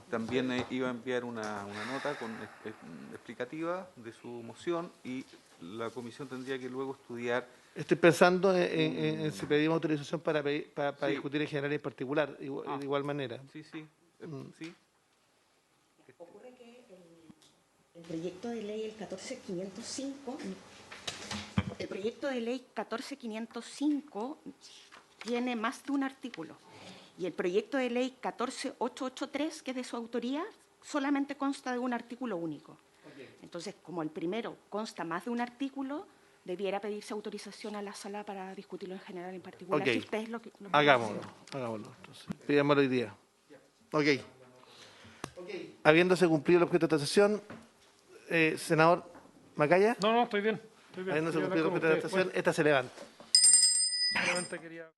También iba a enviar una nota explicativa de su moción y la comisión tendría que luego estudiar. Estoy pensando en si pedimos autorización para Sí. discutir en general y en particular, de igual manera. Sí. Sí. Ocurre que el proyecto de ley, el 14505, tiene más de un artículo. Y el proyecto de ley 14883, que es de su autoría, solamente consta de un artículo único. Entonces, como el primero consta más de un artículo, debiera pedirse autorización a la sala para discutirlo en general y en particular. Ok. Si ustedes lo Hagámoslo. Entonces, pidámoslo hoy día. Ok. Habiéndose cumplido el objeto de esta sesión, senador Macaya, No, estoy bien. Estoy bien. habiéndose Quería cumplido el hablar objeto de con esta sesión, ustedes. esta se levanta. Solamente quería...